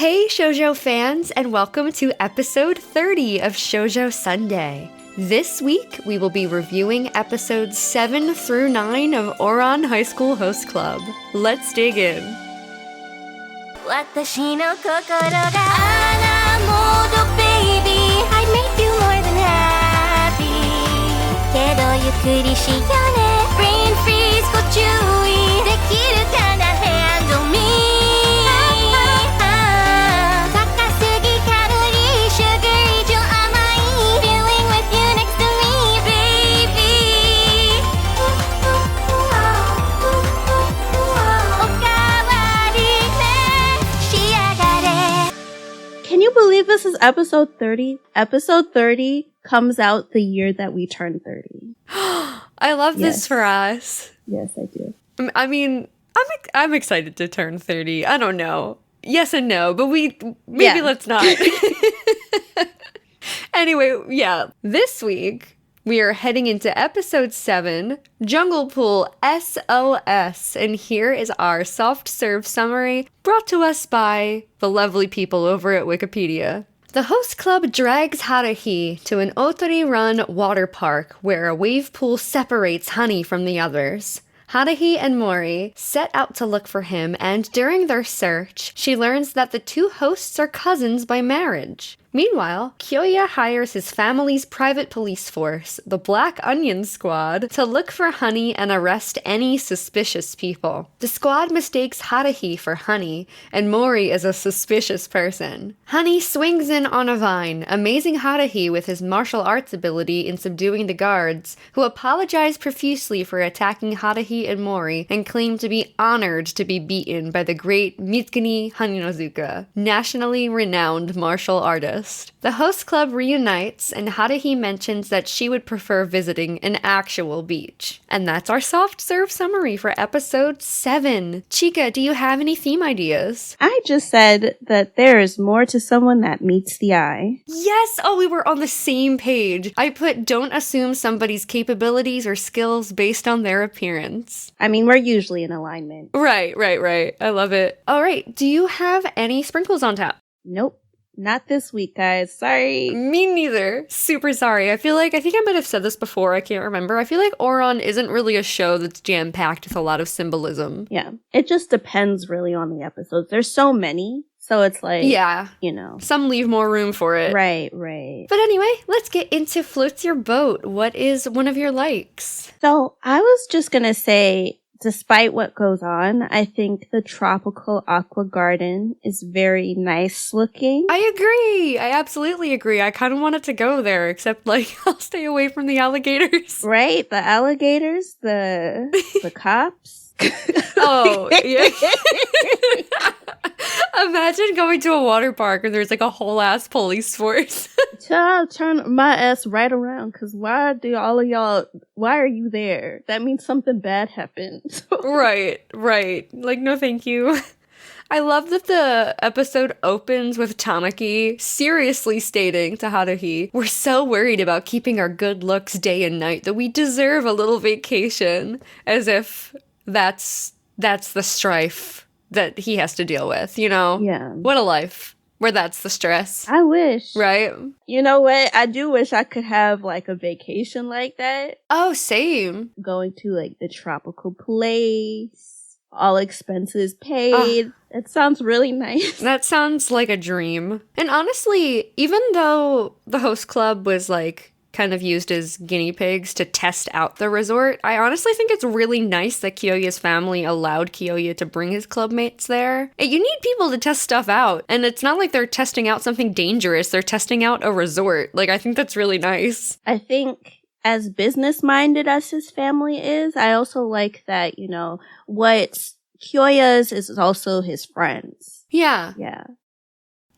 Hey Shoujo fans, and welcome to episode 30 of Shoujo Sundae. This week, we will be reviewing episodes 7 through 9 of Ouran HighSchool Host Club. Let's dig in. 私の心があらモードベイビー I'd make you more than happy けどゆっくりしようね Brain freeze ご注意できるかな Handle me 高すぎカロリー Sugar 以上甘い Feeling with you next to me baby おかわりね Can you believe this is episode 30? Episode 30 comes out the year that we turn 30. I love this for us. Yes, I do. I mean, I'm excited to turn 30. I don't know. Yes and no, but let's not. Anyway, yeah. This week, we are heading into episode 7, Jungle Pool SOS. And here is our soft serve summary brought to us by the lovely people over at Wikipedia. The host club drags Haruhi to an Otori-run water park where a wave pool separates Honey from the others. Haruhi and Mori set out to look for him, and during their search, she learns that the two hosts are cousins by marriage. Meanwhile, Kyoya hires his family's private police force, the Black Onion Squad, to look for Honey and arrest any suspicious people. The squad mistakes Haruhi for Honey, and Mori is a suspicious person. Honey swings in on a vine, amazing Haruhi with his martial arts ability in subduing the guards, who apologize profusely for attacking Haruhi and Mori and claim to be honored to be beaten by the great Mitsugini Haninozuka, nationally renowned martial artist. The host club reunites, and Haruhi mentions that she would prefer visiting an actual beach. And that's our soft serve summary for episode 7. Chika, do you have any theme ideas? I just said that there is more to someone that meets the eye. Yes! Oh, we were on the same page. I put don't assume somebody's capabilities or skills based on their appearance. I mean, we're usually in alignment. Right. I love it. All right, do you have any sprinkles on tap? Nope. Not this week, guys. Sorry. Me neither. Super sorry. I think I might have said this before. I can't remember. I feel like Ouran isn't really a show that's jam-packed with a lot of symbolism. Yeah. It just depends really on the episodes. There's so many. So it's like, yeah, some leave more room for it. Right. But anyway, let's get into Floats Your Boat. What is one of your likes? So I was just going to say, despite what goes on, I think the tropical aqua garden is very nice looking. I agree. I absolutely agree. I kind of wanted to go there, except I'll stay away from the alligators. Right? The alligators, the cops. Oh, yeah. Imagine going to a water park and there's a whole ass police force. Child, turn my ass right around, because why are you there? That means something bad happened. Right. No thank you. I love that the episode opens with Tamaki seriously stating to Haruhi, "We're so worried about keeping our good looks day and night that we deserve a little vacation," as if that's the strife that he has to deal with, Yeah. What a life where that's the stress. I wish. Right? You know what? I do wish I could have a vacation like that. Oh, same. Going to the tropical place, all expenses paid. It sounds really nice. That sounds like a dream. And honestly, even though the host club was kind of used as guinea pigs to test out the resort, I honestly think it's really nice that Kyoya's family allowed Kyoya to bring his clubmates there. You need people to test stuff out, and it's not like they're testing out something dangerous, they're testing out a resort. I think that's really nice. I think as business-minded as his family is, I also like that, what Kyoya's is also his friends. Yeah. Yeah.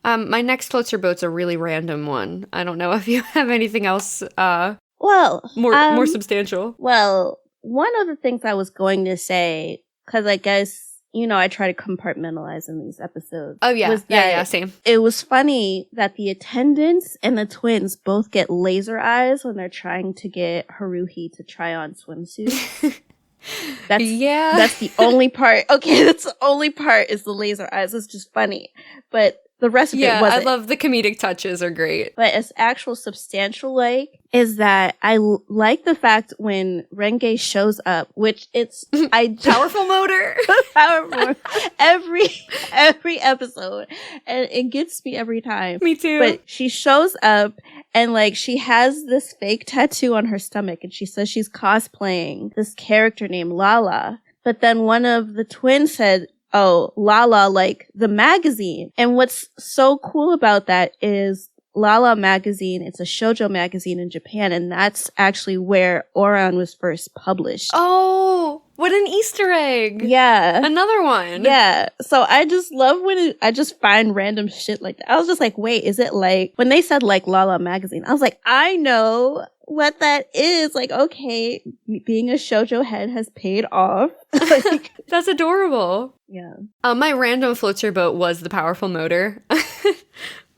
My next Floats Your Boat's a really random one. I don't know if you have anything else, more substantial. Well, one of the things I was going to say, because I guess, I try to compartmentalize in these episodes. Oh, yeah. Yeah, same. It was funny that the attendants and the twins both get laser eyes when they're trying to get Haruhi to try on swimsuits. That's the only part. Okay, that's the only part is the laser eyes. It's just funny. But the rest of it Yeah, wasn't. I love the comedic touches are great. But as actual substantial like is that I like the fact when Renge shows up, which it's Powerful motor. powerful every episode, and it gets me every time. Me too. But she shows up and like she has this fake tattoo on her stomach, and she says she's cosplaying this character named Lala. But then one of the twins said, "Oh, Lala, like the magazine." And what's so cool about that is Lala magazine, it's a shoujo magazine in Japan, and that's actually where Ouran was first published. Oh, what an Easter egg. Yeah. Another one. Yeah. So I just love when I just find random shit like that. I was just like, wait, is it like, when they said like Lala magazine, I was like, I know what that is. Like, okay, being a shoujo head has paid off. Like, That's adorable. yeah. My random floats your boat was the powerful motor.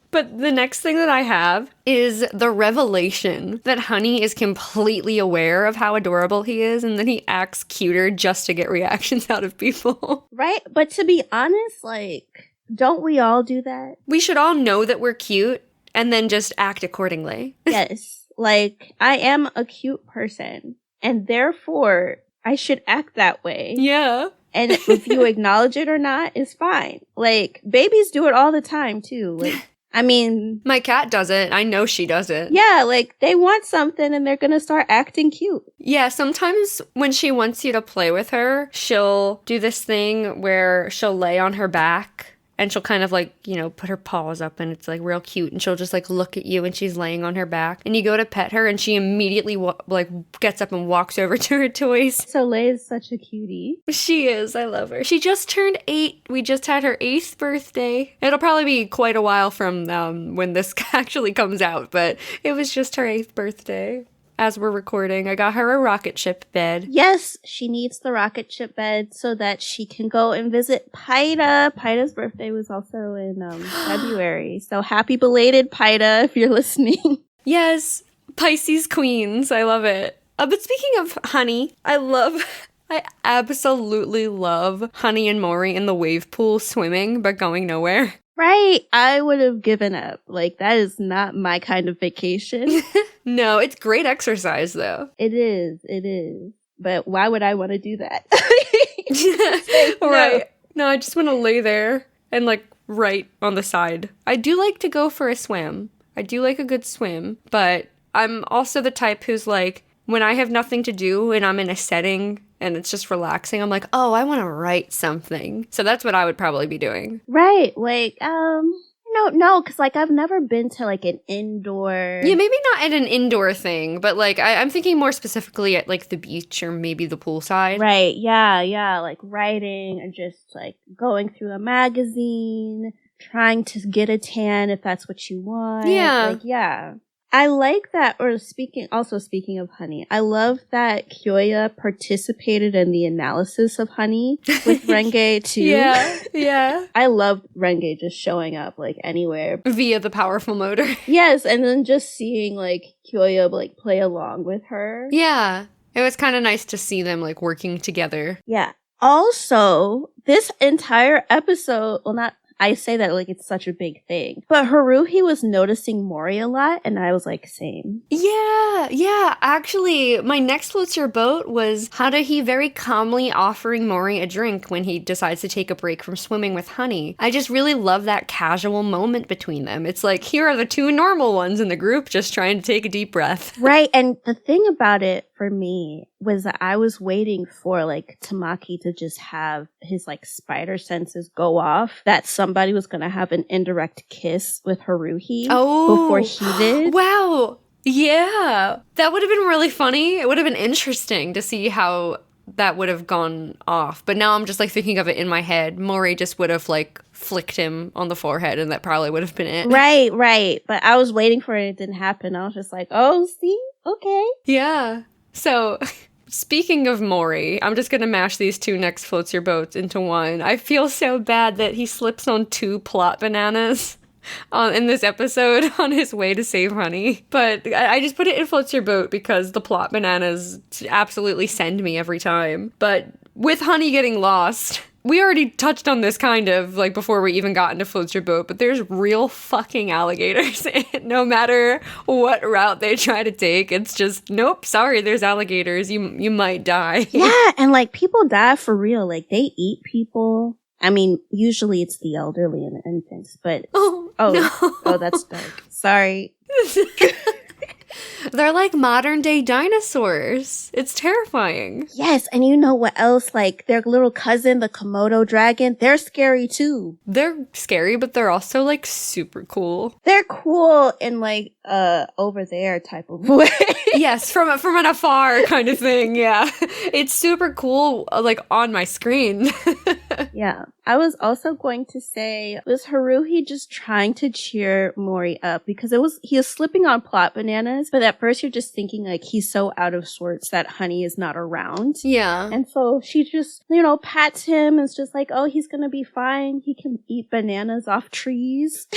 But the next thing that I have is the revelation that Honey is completely aware of how adorable he is and that he acts cuter just to get reactions out of people. Right? But to be honest, like, don't we all do that? We should all know that we're cute and then just act accordingly. Yes. Like, I am a cute person, and therefore I should act that way. Yeah. And if you acknowledge it or not is fine. Like, babies do it all the time too. Like, I mean, My cat does it. I know she does it. yeah, like they want something and they're gonna start acting cute. Yeah, sometimes when she wants you to play with her, she'll do this thing where she'll lay on her back and she'll kind of like, you know, put her paws up and it's like real cute and she'll just like look at you and she's laying on her back and you go to pet her and she immediately like gets up and walks over to her toys. Soleil is such a cutie. She is. I love her. She just turned 8. We just had her 8th birthday. It'll probably be quite a while from when this actually comes out, but it was just her 8th birthday. As we're recording, I got her a rocket ship bed. Yes, she needs the rocket ship bed so that she can go and visit Paida. Paida's birthday was also in February. So happy belated, Paida, if you're listening. Yes, Pisces queens. I love it. But speaking of Honey, I absolutely love Honey and Mori in the wave pool swimming, but going nowhere. Right. I would have given up. Like, that is not my kind of vacation. No, it's great exercise, though. It is. It is. But why would I want to do that? Right. No, I just want to lay there and, like, right on the side. I do like to go for a swim. I do like a good swim, but I'm also the type who's like, when I have nothing to do and I'm in a setting and it's just relaxing, I'm like, oh, I want to write something. So that's what I would probably be doing. Right. Like, no, because, like, I've never been to, like, an indoor... Yeah, maybe not at an indoor thing, but, like, I'm thinking more specifically at, like, the beach or maybe the poolside. Right, yeah, like, writing and just, like, going through a magazine, trying to get a tan if that's what you want. Yeah. Like, yeah. I like that, or speaking of Honey, I love that Kyoya participated in the analysis of Honey with Renge too. Yeah. I love Renge just showing up, like, anywhere. Via the powerful motor. Yes, and then just seeing, like, Kyoya, like, play along with her. Yeah. It was kind of nice to see them, like, working together. Yeah. Also, this entire episode, well, not, I say that like it's such a big thing, but Haruhi was noticing Mori a lot, and I was like, same. Yeah. Actually, my next floats your boat was Haruhi very calmly offering Mori a drink when he decides to take a break from swimming with Honey. I just really love that casual moment between them. It's like, here are the two normal ones in the group just trying to take a deep breath. Right, and the thing about it for me was that I was waiting for like Tamaki to just have his like spider senses go off, that somebody was gonna have an indirect kiss with Haruhi before he did. Wow. Yeah. That would have been really funny. It would have been interesting to see how that would have gone off. But now I'm just like thinking of it in my head. Mori just would have like flicked him on the forehead and that probably would have been it. Right. But I was waiting for it. It didn't happen. I was just like, oh, see? Okay. Yeah. So, speaking of Mori, I'm just going to mash these two next floats your boats into one. I feel so bad that he slips on 2 plot bananas in this episode on his way to save Honey. But I just put it in floats your boat because the plot bananas absolutely send me every time. But with Honey getting lost, we already touched on this kind of, like, before we even got into Floats Your Boat, but there's real fucking alligators. No matter what route they try to take, it's just, nope, sorry, there's alligators. You might die. Yeah, and like people die for real. Like they eat people. I mean, usually it's the elderly and the infants, but No. that's dark. Sorry. They're like modern day dinosaurs. It's terrifying. Yes, and you know what else? Like their little cousin, the Komodo dragon, they're scary too. They're scary, but they're also like super cool. They're cool in like over there type of way. Yes, from an afar kind of thing. Yeah, it's super cool. Like on my screen. Yeah. I was also going to say, was Haruhi just trying to cheer Mori up? Because he was slipping on plot bananas, but at first you're just thinking like he's so out of sorts that Honey is not around. Yeah. And so she just, pats him and is just like, oh, he's gonna be fine. He can eat bananas off trees.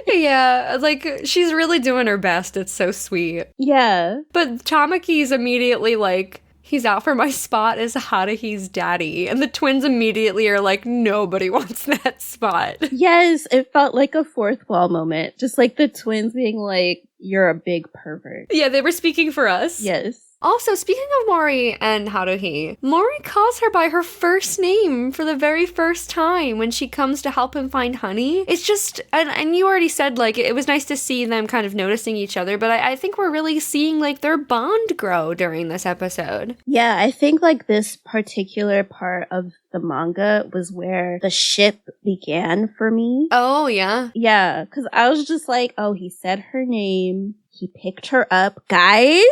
Yeah, like she's really doing her best. It's so sweet. Yeah. But Tamaki's immediately like, he's out for my spot as Haruhi's daddy. And the twins immediately are like, nobody wants that spot. Yes, it felt like a fourth wall moment. Just like the twins being like, you're a big pervert. Yeah, they were speaking for us. Yes. Also, speaking of Mori and Haruhi, Mori calls her by her first name for the very first time when she comes to help him find Honey. It's just, and you already said, like, it was nice to see them kind of noticing each other, but I think we're really seeing, like, their bond grow during this episode. Yeah, I think, like, this particular part of the manga was where the ship began for me. Oh, yeah? Yeah, because I was just like, oh, he said her name. He picked her up. Guys?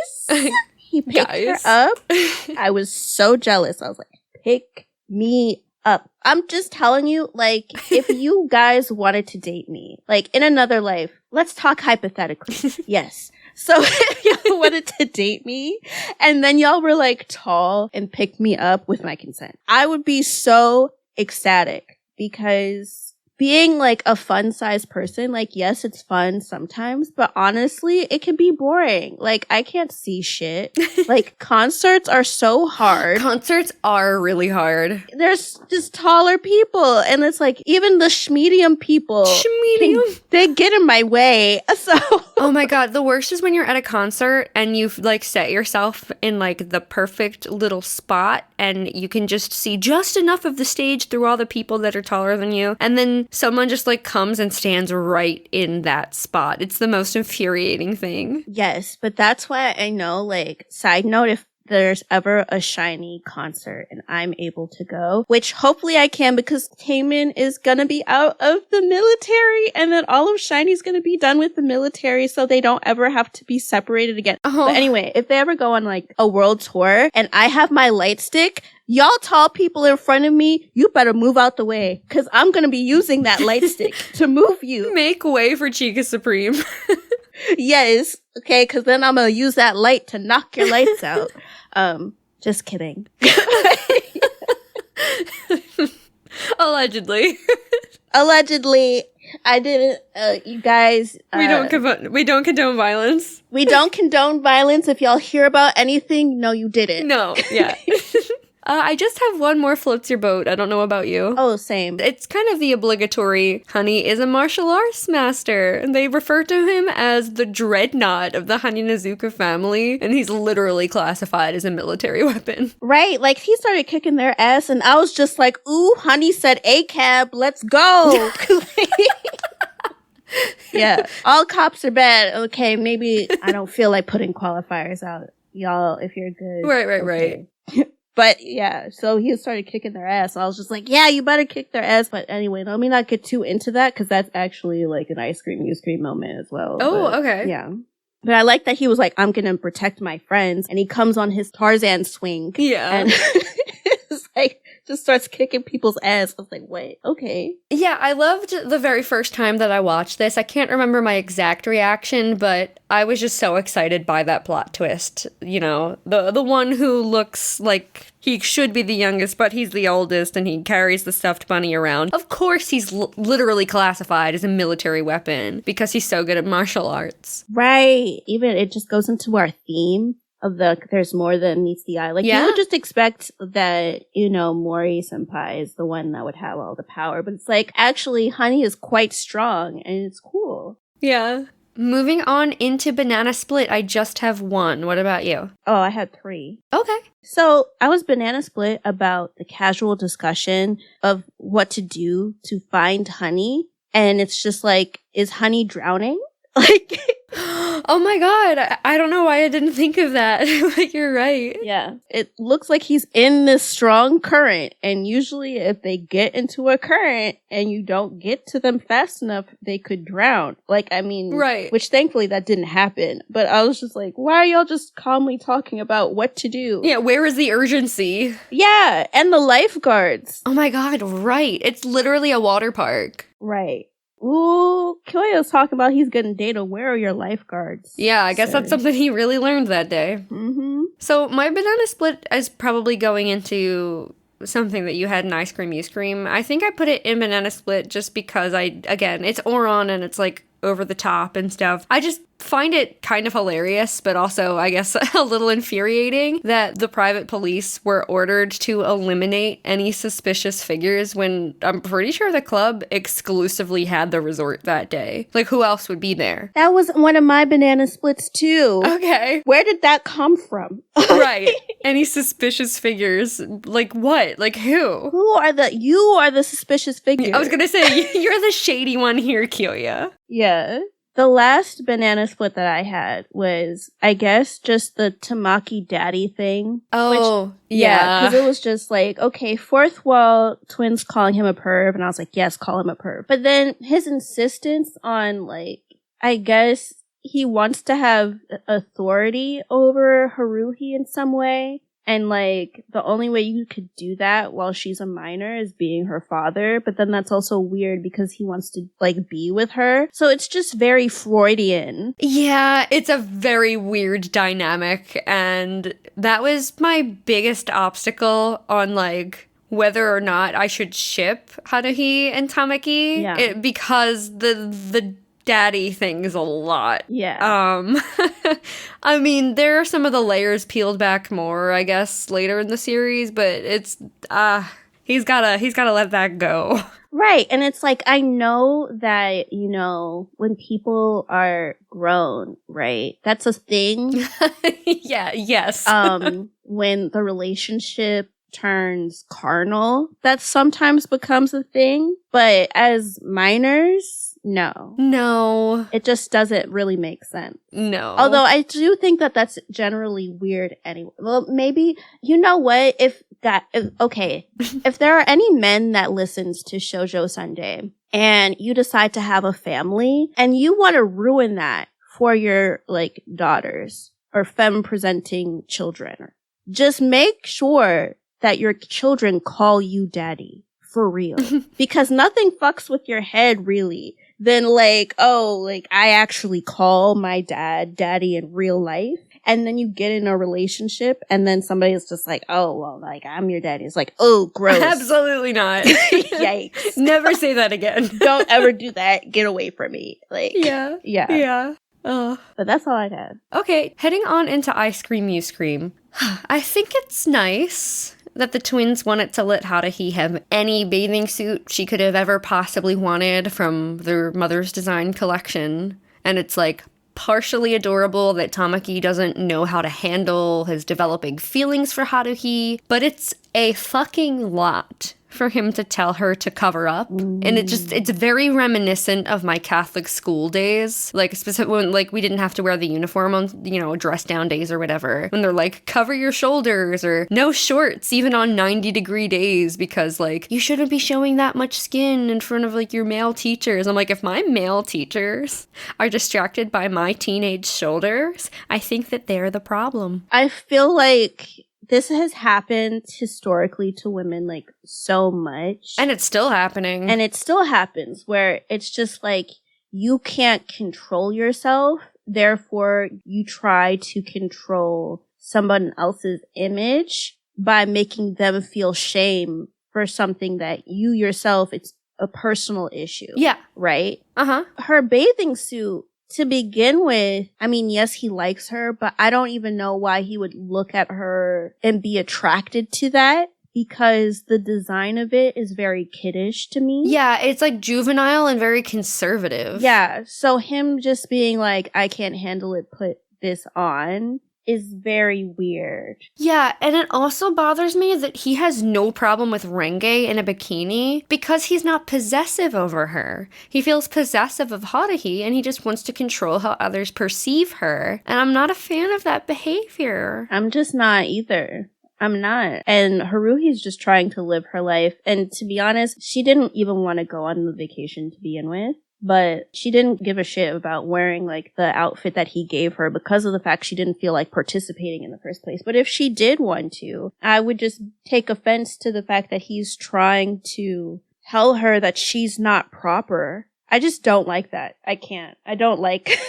He picked her up. I was so jealous. I was like, pick me up. I'm just telling you, like, if you guys wanted to date me, like, in another life, let's talk hypothetically. Yes. So if y'all wanted to date me and then y'all were like tall and picked me up with my consent, I would be so ecstatic because being like a fun sized person, like, yes, it's fun sometimes, but honestly, it can be boring. Like, I can't see shit. Like, concerts are so hard. Concerts are really hard. There's just taller people, and it's like, even the schmedium people, they get in my way. So, oh my god, the worst is when you're at a concert and you've like set yourself in like the perfect little spot and you can just see just enough of the stage through all the people that are taller than you, and then someone just like comes and stands right in that spot. It's the most infuriating thing. Yes, but that's why I know, like, side note, if there's ever a Shiny concert and I'm able to go, which hopefully I can because Taemin is gonna be out of the military and then all of Shiny's gonna be done with the military so they don't ever have to be separated again. Oh. But anyway, if they ever go on like a world tour and I have my light stick, y'all tall people in front of me, you better move out the way because I'm gonna be using that light stick to move you. Make way for Chika Supreme. Yes, okay, because then I'm gonna use that light to knock your lights out. Just kidding. Allegedly. Allegedly, I didn't. You guys, we don't condone violence. We don't condone violence. If y'all hear about anything, no, you didn't. No, yeah. I just have one more floats your boat. I don't know about you. Oh, same. It's kind of the obligatory. Honey is a martial arts master, and they refer to him as the dreadnought of the Haninazuka family, and he's literally classified as a military weapon. Right, like he started kicking their ass, and I was just like, "Ooh, Honey said ACAB, let's go." Yeah, all cops are bad. Okay, maybe I don't feel like putting qualifiers out, y'all. If you're good, Right. okay. But yeah, so he started kicking their ass. I was just like, yeah, you better kick their ass. But anyway, let me not get too into that because that's actually like an ice cream, you scream moment as well. Oh, but, okay. Yeah. But I like that he was like, I'm going to protect my friends. And he comes on his Tarzan swing. Yeah. And it's like, just starts kicking people's ass. I was like, wait, okay. Yeah, I loved the very first time that I watched this. I can't remember my exact reaction, but I was just so excited by that plot twist. You know, the one who looks like he should be the youngest, but he's the oldest, and he carries the stuffed bunny around. Of course, he's literally classified as a military weapon because he's so good at martial arts. Right. Even it just goes into our theme of the there's more than meets the eye. Like, you would just expect that, Mori senpai is the one that would have all the power. But it's like, actually, Honey is quite strong, and it's cool. Yeah. Moving on into Banana Split, I just have one. What about you? Oh, I had 3. Okay. So I was Banana Split about the casual discussion of what to do to find Honey. And it's just like, is Honey drowning? Like, oh my god, I don't know why I didn't think of that. Like, you're right. Yeah. It looks like he's in this strong current. And usually if they get into a current and you don't get to them fast enough, they could drown. Like, I mean, right. Which thankfully that didn't happen. But I was just like, why are y'all just calmly talking about what to do? Yeah, where is the urgency? Yeah, and the lifeguards. Oh my god, right. It's literally a water park. Right. Ooh, Kyoya's talking about he's gonna date a where are your lifeguards? Yeah, I guess that's something he really learned that day. Mm-hmm. So my Banana Split is probably going into something that you had in Ice Cream You Scream. I think I put it in Banana Split just because it's Ouran and it's like over the top and stuff. I just find it kind of hilarious, but also, I guess, a little infuriating that the private police were ordered to eliminate any suspicious figures when I'm pretty sure the club exclusively had the resort that day. Like, who else would be there? That was one of my Banana Splits too. Okay. Where did that come from? Right. Any suspicious figures? Like what? Like who? You are the suspicious figure. I was gonna say, you're the shady one here, Kyoya. Yeah. The last Banana Split that I had was, I guess, just the Tamaki daddy thing. Oh, yeah. Because it was just like, okay, fourth wall, twins calling him a perv. And I was like, yes, call him a perv. But then his insistence on, like, I guess he wants to have authority over Haruhi in some way. And, like, the only way you could do that while she's a minor is being her father. But then that's also weird because he wants to, like, be with her. So it's just very Freudian. Yeah, it's a very weird dynamic. And that was my biggest obstacle on, like, whether or not I should ship Haruhi and Tamaki. Yeah. Because the daddy thing is a lot. Yeah. I mean, there are some of the layers peeled back more, I guess, later in the series, but it's he's gotta let that go. Right. And it's like, I know that, when people are grown, right? That's a thing. Yeah, yes. When the relationship turns carnal, that sometimes becomes a thing. But as minors, no. It just doesn't really make sense. No. Although I do think that that's generally weird anyway. Well, maybe, you know what? If there are any men that listens to Shoujo Sundae and you decide to have a family and you want to ruin that for your, like, daughters or femme-presenting children, just make sure that your children call you daddy. For real. Because nothing fucks with your head, really, than like, oh, like, I actually call my dad daddy in real life. And then you get in a relationship and then somebody is just like, oh, well, like, I'm your daddy. It's like, oh, gross. Absolutely not. Yikes. Never say that again. Don't ever do that. Get away from me. Like, yeah. Yeah. But that's all I had. Okay, heading on into Ice Cream You Scream. I think it's nice that the twins wanted to let Haruhi have any bathing suit she could have ever possibly wanted from their mother's design collection. And it's, like, partially adorable that Tamaki doesn't know how to handle his developing feelings for Haruhi, but it's a fucking lot for him to tell her to cover up. And it's very reminiscent of my Catholic school days. Like, specifically when, like, we didn't have to wear the uniform on, dress down days or whatever. When they're like, cover your shoulders or no shorts, even on 90-degree days, because, like, you shouldn't be showing that much skin in front of, like, your male teachers. I'm like, if my male teachers are distracted by my teenage shoulders, I think that they're the problem. I feel like this has happened historically to women, like, so much. And it's still happening. And it still happens, where it's just like, you can't control yourself, therefore you try to control someone else's image by making them feel shame for something that you yourself, it's a personal issue. Yeah. Right? Uh-huh. Her bathing suit, to begin with, I mean, yes, he likes her, but I don't even know why he would look at her and be attracted to that. Because the design of it is very kiddish to me. Yeah, it's like juvenile and very conservative. Yeah, so him just being like, I can't handle it, put this on, is very weird. Yeah, and it also bothers me that he has no problem with Renge in a bikini because he's not possessive over her. He feels possessive of Haruhi and he just wants to control how others perceive her. And I'm not a fan of that behavior. I'm just not either. I'm not. And Haruhi's just trying to live her life. And to be honest, she didn't even want to go on the vacation to begin with. But she didn't give a shit about wearing like the outfit that he gave her because of the fact she didn't feel like participating in the first place. But if she did want to, I would just take offense to the fact that he's trying to tell her that she's not proper. I just don't like that. I can't. I don't like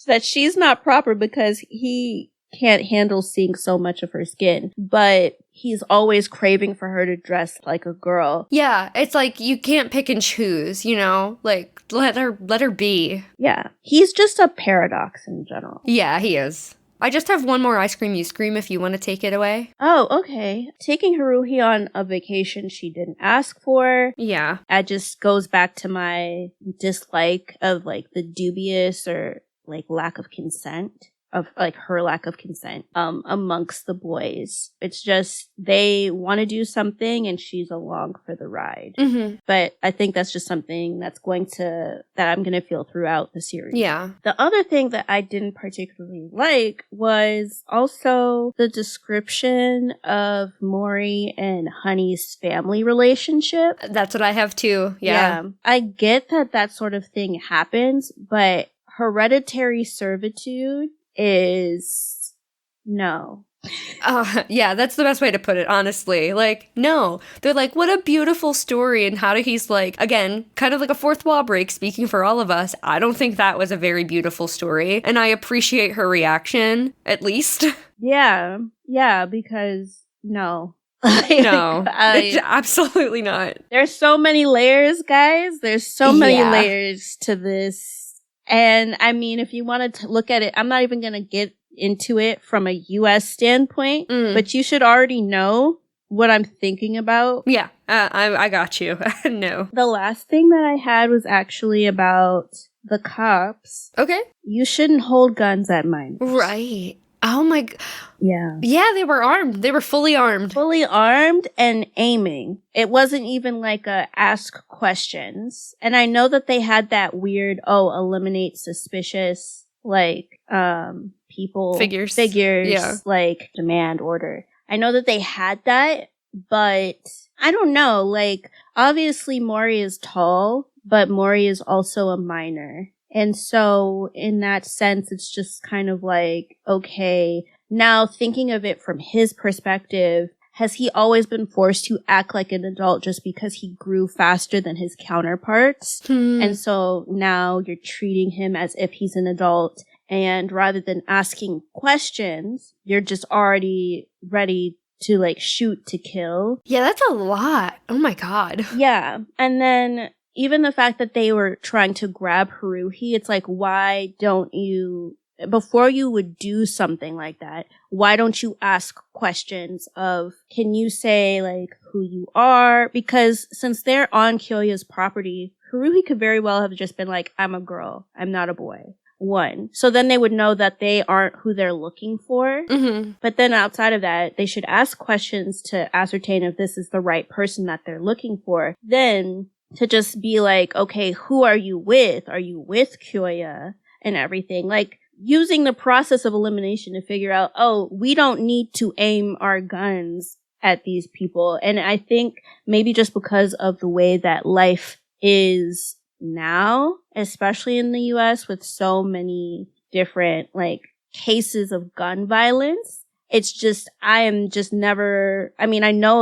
that she's not proper because he can't handle seeing so much of her skin, but he's always craving for her to dress like a girl. Yeah, it's like you can't pick and choose, you know? Like, let her be. Yeah, he's just a paradox in general. Yeah, he is. I just have one more ice cream you scream if you want to take it away. Oh, okay. Taking Haruhi on a vacation she didn't ask for. Yeah. That just goes back to my dislike of like the dubious or like lack of consent. Of like her lack of consent amongst the boys. It's just they want to do something and she's along for the ride. Mm-hmm. But I think that's just something that I'm going to feel throughout the series. Yeah. The other thing that I didn't particularly like was also the description of Mori and Honey's family relationship. That's what I have too. Yeah. I get that sort of thing happens, but hereditary servitude is no. Yeah, that's the best way to put it, honestly. Like, no. They're like, what a beautiful story. And Haruhi's like, again, kind of like a fourth wall break, speaking for all of us. I don't think that was a very beautiful story. And I appreciate her reaction, at least. Yeah, because no. No, absolutely not. There's so many layers, guys. There's so many layers to this. And I mean, if you wanted to look at it, I'm not even going to get into it from a US standpoint, but you should already know what I'm thinking about. Yeah, I got you. No. The last thing that I had was actually about the cops. Okay. You shouldn't hold guns at minors. Right. Oh my. Yeah. Yeah, they were armed. They were fully armed. Fully armed and aiming. It wasn't even like a ask questions. And I know that they had that weird, eliminate suspicious, like, people. Figures. Yeah. Like, demand order. I know that they had that, but I don't know. Like, obviously Mori is tall, but Mori is also a minor. And so in that sense, it's just kind of like, okay, now thinking of it from his perspective, has he always been forced to act like an adult just because he grew faster than his counterparts? And so now you're treating him as if he's an adult. And rather than asking questions, you're just already ready to like shoot to kill. Yeah, that's a lot. Oh my God. Yeah. And then even the fact that they were trying to grab Haruhi, it's like, why don't you, before you would do something like that, why don't you ask questions of, can you say like who you are? Because since they're on Kyoya's property, Haruhi could very well have just been like, I'm a girl. I'm not a boy. One. So then they would know that they aren't who they're looking for. Mm-hmm. But then outside of that, they should ask questions to ascertain if this is the right person that they're looking for. Then to just be like, okay, who are you with? Are you with Kyoya and everything? Like using the process of elimination to figure out, we don't need to aim our guns at these people. And I think maybe just because of the way that life is now, especially in the US with so many different like cases of gun violence, it's just, I know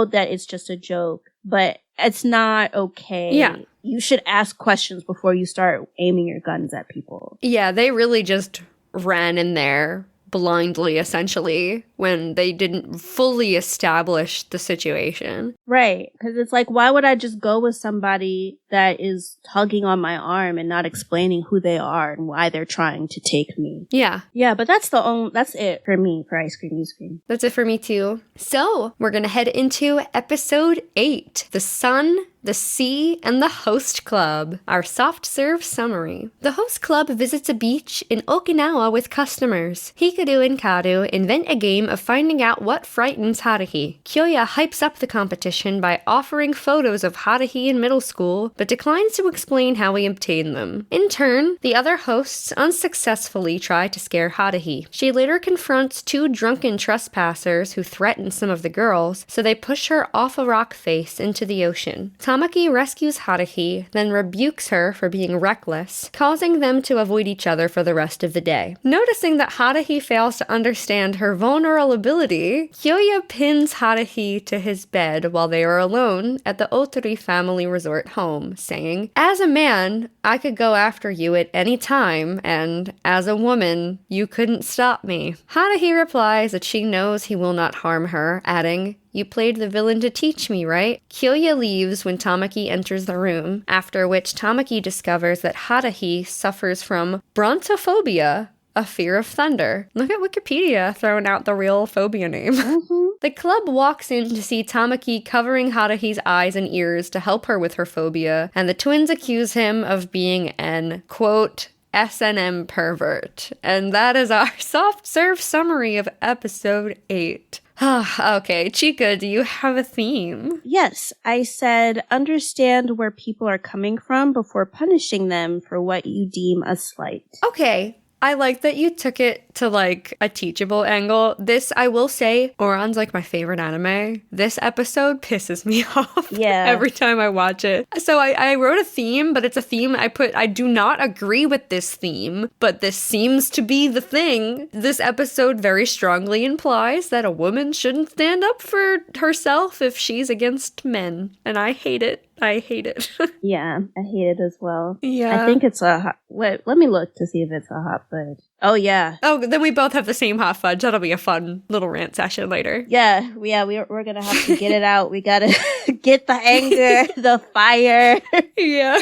that it's just a joke, but it's not okay. Yeah. You should ask questions before you start aiming your guns at people. Yeah, they really just ran in there blindly, essentially, when they didn't fully establish the situation. Right. Because it's like, why would I just go with somebody that is tugging on my arm and not explaining who they are and why they're trying to take me? Yeah. Yeah, but that's it for me for Ice Cream Ice Cream. That's it for me too. So, we're gonna head into episode 8, The Sun, the Sea, and the Host Club, our soft serve summary. The Host Club visits a beach in Okinawa with customers. Hikaru and Karu invent a game of finding out what frightens Haruhi. Kyoya hypes up the competition by offering photos of Haruhi in middle school, but declines to explain how he obtained them. In turn, the other hosts unsuccessfully try to scare Haruhi. She later confronts 2 drunken trespassers who threaten some of the girls, so they push her off a rock face into the ocean. Tamaki rescues Haruhi, then rebukes her for being reckless, causing them to avoid each other for the rest of the day. Noticing that Haruhi fails to understand her vulnerability, Kyoya pins Haruhi to his bed while they are alone at the Otori family resort home, saying, "As a man, I could go after you at any time, and as a woman, you couldn't stop me." Haruhi replies that she knows he will not harm her, adding, "You played the villain to teach me, right?" Kyoya leaves when Tamaki enters the room, after which Tamaki discovers that Haruhi suffers from brontophobia, a fear of thunder. Look at Wikipedia throwing out the real phobia name. The club walks in to see Tamaki covering Haruhi's eyes and ears to help her with her phobia, and the twins accuse him of being an, quote, S&M pervert. And that is our soft serve summary of episode 8. Okay, Chika, do you have a theme? Yes, I said understand where people are coming from before punishing them for what you deem a slight. Okay, I like that you took it to like a teachable angle. This, I will say, Ouran's like my favorite anime. This episode pisses me off every time I watch it. So I wrote a theme, but it's a theme I do not agree with this theme, but this seems to be the thing. This episode very strongly implies that a woman shouldn't stand up for herself if she's against men. And I hate it. I hate it. Yeah, I hate it as well. Yeah. I think it's a hot... Wait, let me look to see if it's a hot fudge. Oh, yeah. Oh, then we both have the same hot fudge. That'll be a fun little rant session later. Yeah, we're gonna have to get it out. We gotta get the anger, the fire. Yeah.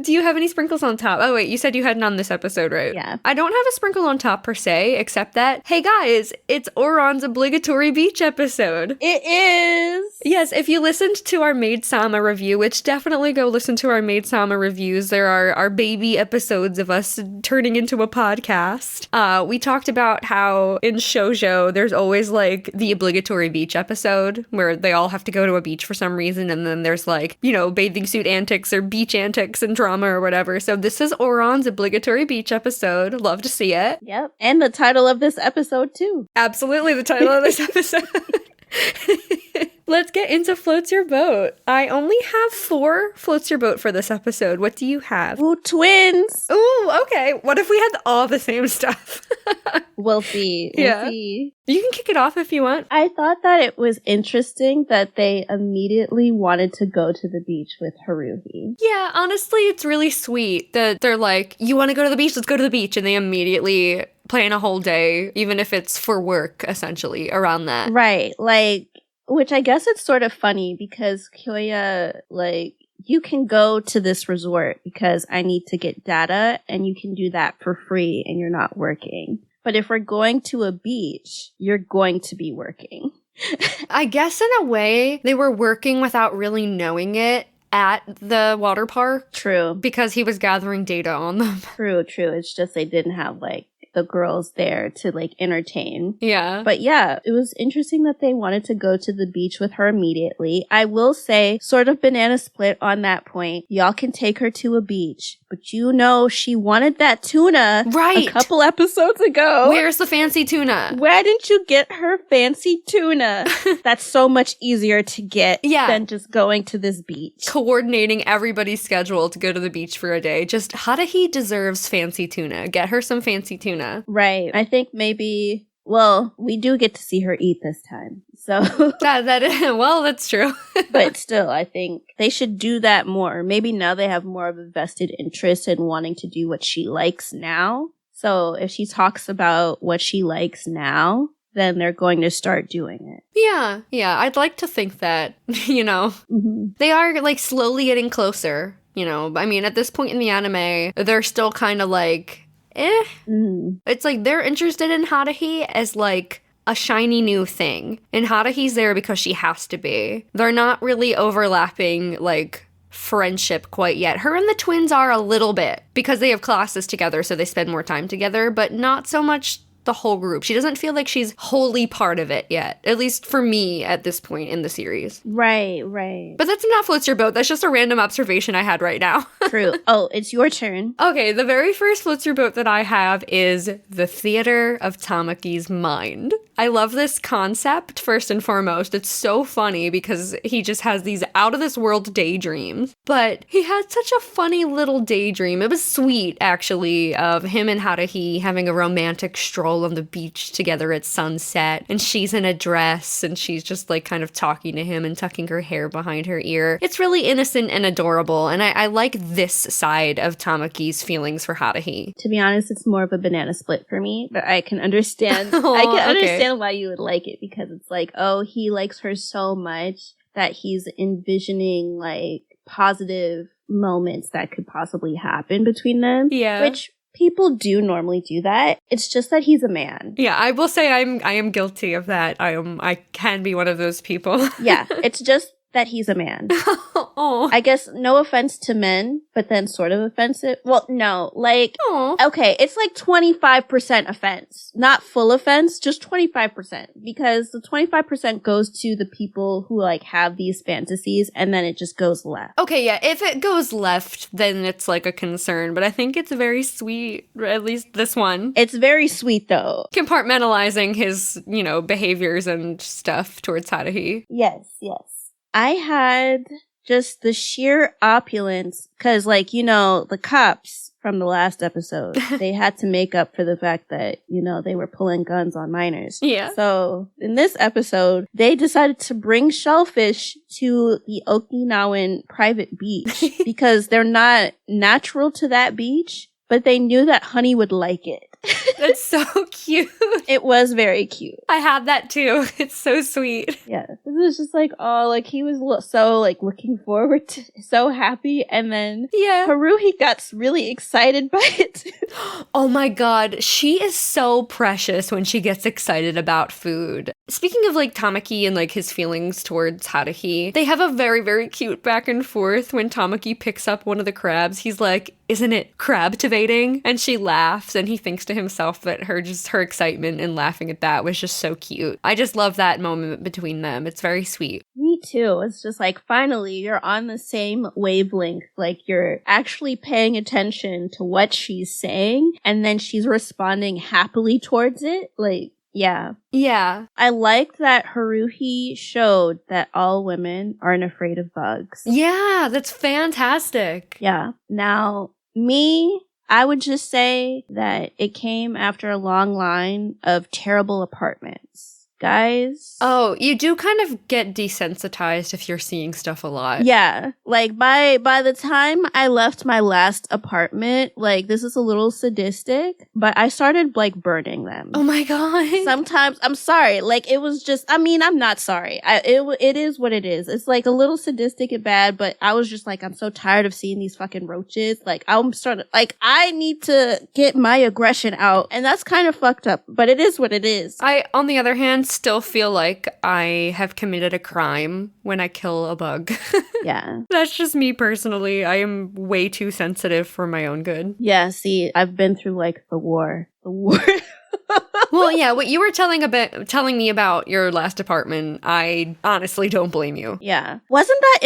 Do you have any sprinkles on top? Oh, wait, you said you had none this episode, right? Yeah. I don't have a sprinkle on top per se, except that, hey guys, it's Ouran's obligatory beach episode. It is! Yes, if you listened to our Maid Sama review, which definitely go listen to our Maid Sama reviews, there are our baby episodes of us turning into a podcast. We talked about how in shoujo, there's always like the obligatory beach episode where they all have to go to a beach for some reason, and then there's like, you know, bathing suit antics or beach antics and drama or whatever. So this is Ouran's obligatory beach episode. Love to see it. Yep. And the title of this episode, too. Absolutely the title of this episode. Let's get into Floats Your Boat. I only have 4 Floats Your Boat for this episode. What do you have? Ooh, twins! Ooh, okay. What if we had all the same stuff? We'll see. We'll see. You can kick it off if you want. I thought that it was interesting that they immediately wanted to go to the beach with Haruhi. Yeah, honestly, it's really sweet that they're like, you want to go to the beach? Let's go to the beach. And they immediately plan a whole day, even if it's for work, essentially, around that. Right. Like, which I guess it's sort of funny because Kyoya, like, you can go to this resort because I need to get data and you can do that for free and you're not working. But if we're going to a beach, you're going to be working. I guess in a way, they were working without really knowing it at the water park. True. Because he was gathering data on them. True. It's just they didn't have, like, the girls there to like entertain. Yeah. But yeah, it was interesting that they wanted to go to the beach with her immediately. I will say, sort of banana split on that point. Y'all can take her to a beach, but you know she wanted that tuna right a couple episodes ago. Where's the fancy tuna? Why didn't you get her fancy tuna? That's so much easier to get than just going to this beach. Coordinating everybody's schedule to go to the beach for a day. Just Haruhi deserves fancy tuna. Get her some fancy tuna. Right. I think maybe, well, we do get to see her eat this time. So well, that's true. But still, I think they should do that more. Maybe now they have more of a vested interest in wanting to do what she likes now. So if she talks about what she likes now, then they're going to start doing it. Yeah, I'd like to think that, they are, like, slowly getting closer, I mean, at this point in the anime, they're still kind of like, It's like they're interested in Haruhi as, like, a shiny new thing. And Haruhi's there because she has to be. They're not really overlapping, like, friendship quite yet. Her and the twins are a little bit, because they have classes together, so they spend more time together, but not so much the whole group. She doesn't feel like she's wholly part of it yet, at least for me at this point in the series. Right. But that's not Floats Your Boat. That's just a random observation I had right now. True. Oh, it's your turn. Okay, the very first Floats Your Boat that I have is the theater of Tamaki's mind. I love this concept, first and foremost. It's so funny because he just has these out-of-this-world daydreams. But he had such a funny little daydream. It was sweet, actually, of him and Haruhi having a romantic stroll on the beach together at sunset. And she's in a dress, and she's just, like, kind of talking to him and tucking her hair behind her ear. It's really innocent and adorable, and I like this side of Tamaki's feelings for Haruhi. To be honest, it's more of a banana split for me, but I can understand. Oh, I can okay. understand why you would like it, because it's like, oh, he likes her so much that he's envisioning, like, positive moments that could possibly happen between them. Yeah. Which people do normally do that. It's just that he's a man. Yeah, I will say I am guilty of that. I can be one of those people. Yeah, it's just that he's a man. Oh. I guess no offense to men, but then sort of offensive. Well, no, like, Aw. okay, it's like 25% offense. Not full offense, just 25%. Because the 25% goes to the people who, like, have these fantasies, and then it just goes left. Okay, yeah, if it goes left, then it's like a concern, but I think it's very sweet, or at least this one. It's very sweet, though. Compartmentalizing his, behaviors and stuff towards Haruhi. Yes. I had just the sheer opulence, because, like, the cops from the last episode, they had to make up for the fact that, they were pulling guns on minors. Yeah. So in this episode, they decided to bring shellfish to the Okinawan private beach because they're not natural to that beach, but they knew that Honey would like it. That's so cute. It was very cute. I had that too. It's so sweet. Yeah. It was just like, oh, like he was so like looking forward to, so happy. And then Haruhi got really excited by it. Oh my god. She is so precious when she gets excited about food. Speaking of like Tamaki and like his feelings towards Haruhi, they have a very, very cute back and forth when Tamaki picks up one of the crabs. He's like, isn't it crabtivating? And she laughs and he thinks to himself that her excitement and laughing at that was just so cute. I just love that moment between them. It's very sweet. Me too. It's just like, finally, you're on the same wavelength. Like, you're actually paying attention to what she's saying, and then she's responding happily towards it. Like, yeah. Yeah. I like that Haruhi showed that all women aren't afraid of bugs. Yeah, that's fantastic. Yeah. Now, I would just say that it came after a long line of terrible apartments. Guys. Oh, you do kind of get desensitized if you're seeing stuff a lot. Yeah. Like, by the time I left my last apartment, like, this is a little sadistic, but I started, like, burning them. Oh my god. Sometimes, I'm sorry. Like, it was just, I'm not sorry. It is what it is. It's, like, a little sadistic and bad, but I was just like, I'm so tired of seeing these fucking roaches. Like, I need to get my aggression out. And that's kind of fucked up, but it is what it is. I, on the other hand, still feel like I have committed a crime when I kill a bug. Yeah. That's just me personally. I am way too sensitive for my own good. Yeah, see, I've been through, like, the war. Well, yeah, what you were telling me about your last apartment, I honestly don't blame you. Yeah. Wasn't that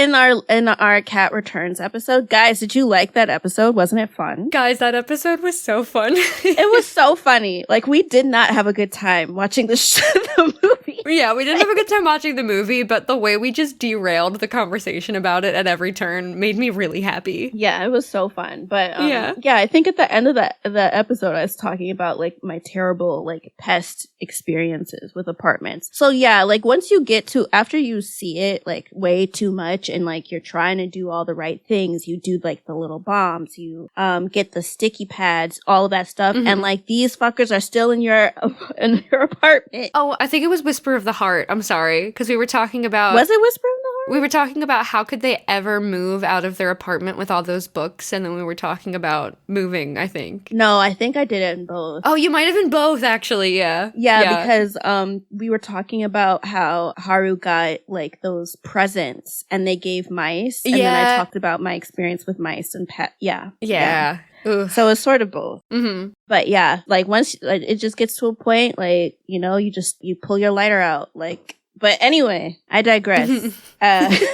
in our Cat Returns episode? Guys, did you like that episode? Wasn't it fun? Guys, that episode was so fun. It was so funny. Like, we did not have a good time watching the movie. movie. Yeah, we didn't have a good time watching the movie, but the way we just derailed the conversation about it at every turn made me really happy. Yeah, it was so fun. But Yeah. I think at the end of the episode, I was talking about like my terrible like pest experiences with apartments. So yeah, like once you get to after you see it like way too much and like you're trying to do all the right things, you do like the little bombs, you get the sticky pads, all of that stuff, and like these fuckers are still in your apartment. Oh, I think it was Whisper of the Heart. I'm sorry, because we were talking about. Was it Whisper of the Heart? We were talking about how could they ever move out of their apartment with all those books, and then we were talking about moving, I think. No, I think I did it in both. Oh, you might have been both, actually, yeah. Yeah, because we were talking about how Haru got like those presents and they gave mice. And then I talked about my experience with mice and pet. Yeah. Ugh. So it's sort of both. Mm-hmm. But yeah, like once it just gets to a point, like, you know, you pull your lighter out. Like, but anyway, I digress. I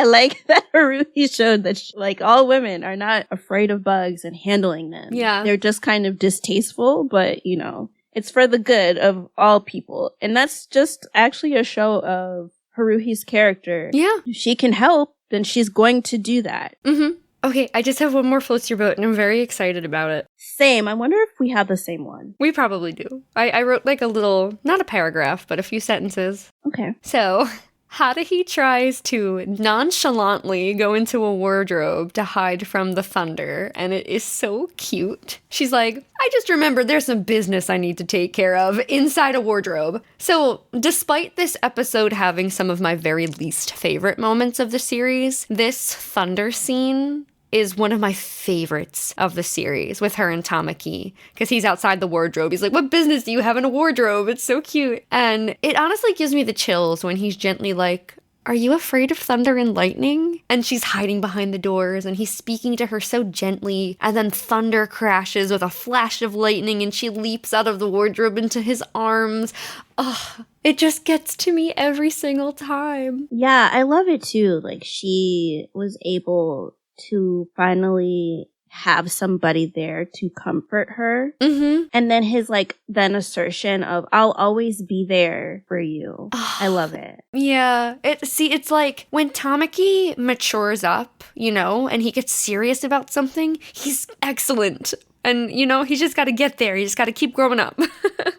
like that Haruhi showed that like all women are not afraid of bugs and handling them. Yeah. They're just kind of distasteful, but you know, it's for the good of all people. And that's just actually a show of Haruhi's character. Yeah. If she can help, then she's going to do that. Mm-hmm. Okay, I just have one more Floats Your Boat, and I'm very excited about it. Same. I wonder if we have the same one. We probably do. I wrote like a little, not a paragraph, but a few sentences. Okay. So, Haruhi tries to nonchalantly go into a wardrobe to hide from the thunder, and it is so cute. She's like, I just remembered there's some business I need to take care of inside a wardrobe. So, despite this episode having some of my very least favorite moments of the series, this thunder scene is one of my favorites of the series with her and Tamaki, because he's outside the wardrobe. He's like, what business do you have in a wardrobe? It's so cute. And it honestly gives me the chills when he's gently like, are you afraid of thunder and lightning? And she's hiding behind the doors and he's speaking to her so gently, and then thunder crashes with a flash of lightning and she leaps out of the wardrobe into his arms. Oh, it just gets to me every single time. Yeah, I love it too. Like she was able to finally have somebody there to comfort her. Mm-hmm. And then his then assertion of, I'll always be there for you. I love it. Yeah. It's like when Tamaki matures up, you know, and he gets serious about something, he's excellent. And, you know, he's just got to get there. He just got to keep growing up.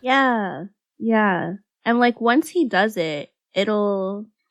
Yeah. And like once he does it,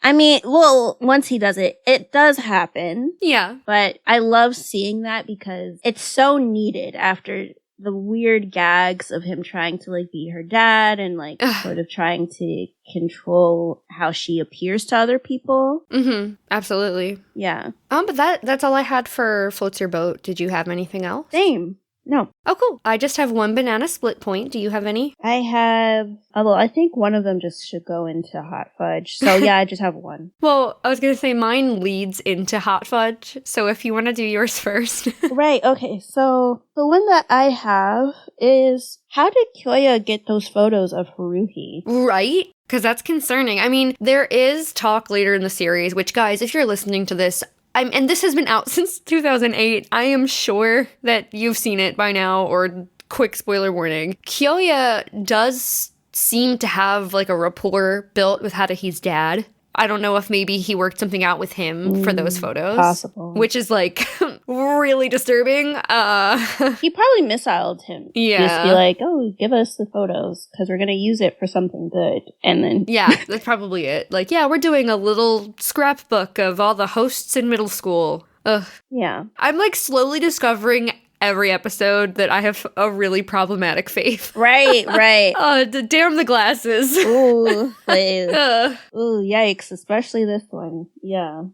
once he does it, it does happen. Yeah. But I love seeing that because it's so needed after the weird gags of him trying to like be her dad and like sort of trying to control how she appears to other people. Mm-hmm. Absolutely. Yeah. But that's all I had for Floats Your Boat. Did you have anything else? Same. No. Oh, cool. I just have one banana split point. Do you have any? I have, although I think one of them just should go into Hot Fudge. So yeah, I just have one. Well, I was going to say mine leads into Hot Fudge. So if you want to do yours first. Right. Okay. So the one that I have is, how did Kyoya get those photos of Haruhi? Right? Because that's concerning. I mean, there is talk later in the series, which guys, if you're listening to this, and this has been out since 2008. I am sure that you've seen it by now, or quick spoiler warning. Kyoya does seem to have like a rapport built with Haruhi's dad. I don't know if maybe he worked something out with him for those photos. Possible. Which is like really disturbing. He probably missiled him. Yeah. Just be like, oh, give us the photos because we're going to use it for something good. And then. Yeah, that's probably it. Like, yeah, we're doing a little scrapbook of all the hosts in middle school. Ugh. Yeah. I'm like slowly discovering every episode that I have a really problematic faith. Right. Damn the glasses. Ooh, ooh, yikes, especially this one. Yeah.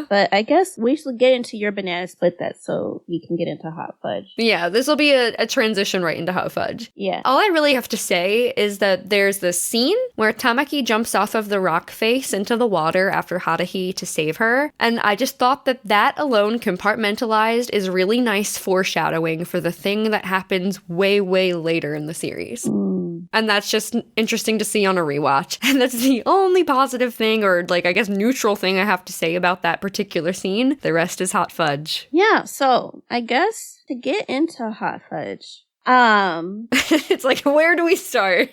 But I guess we should get into your banana split that so we can get into Hot Fudge. Yeah, this will be a transition right into Hot Fudge. Yeah. All I really have to say is that there's this scene where Tamaki jumps off of the rock face into the water after Haruhi to save her, and I just thought that alone compartmentalized is really nice foreshadowing for the thing that happens way, way later in the series. And that's just interesting to see on a rewatch. And that's the only positive thing, or like, I guess, neutral thing I have to say about that particular scene. The rest is Hot Fudge. Yeah, so I guess to get into Hot Fudge, it's like, where do we start?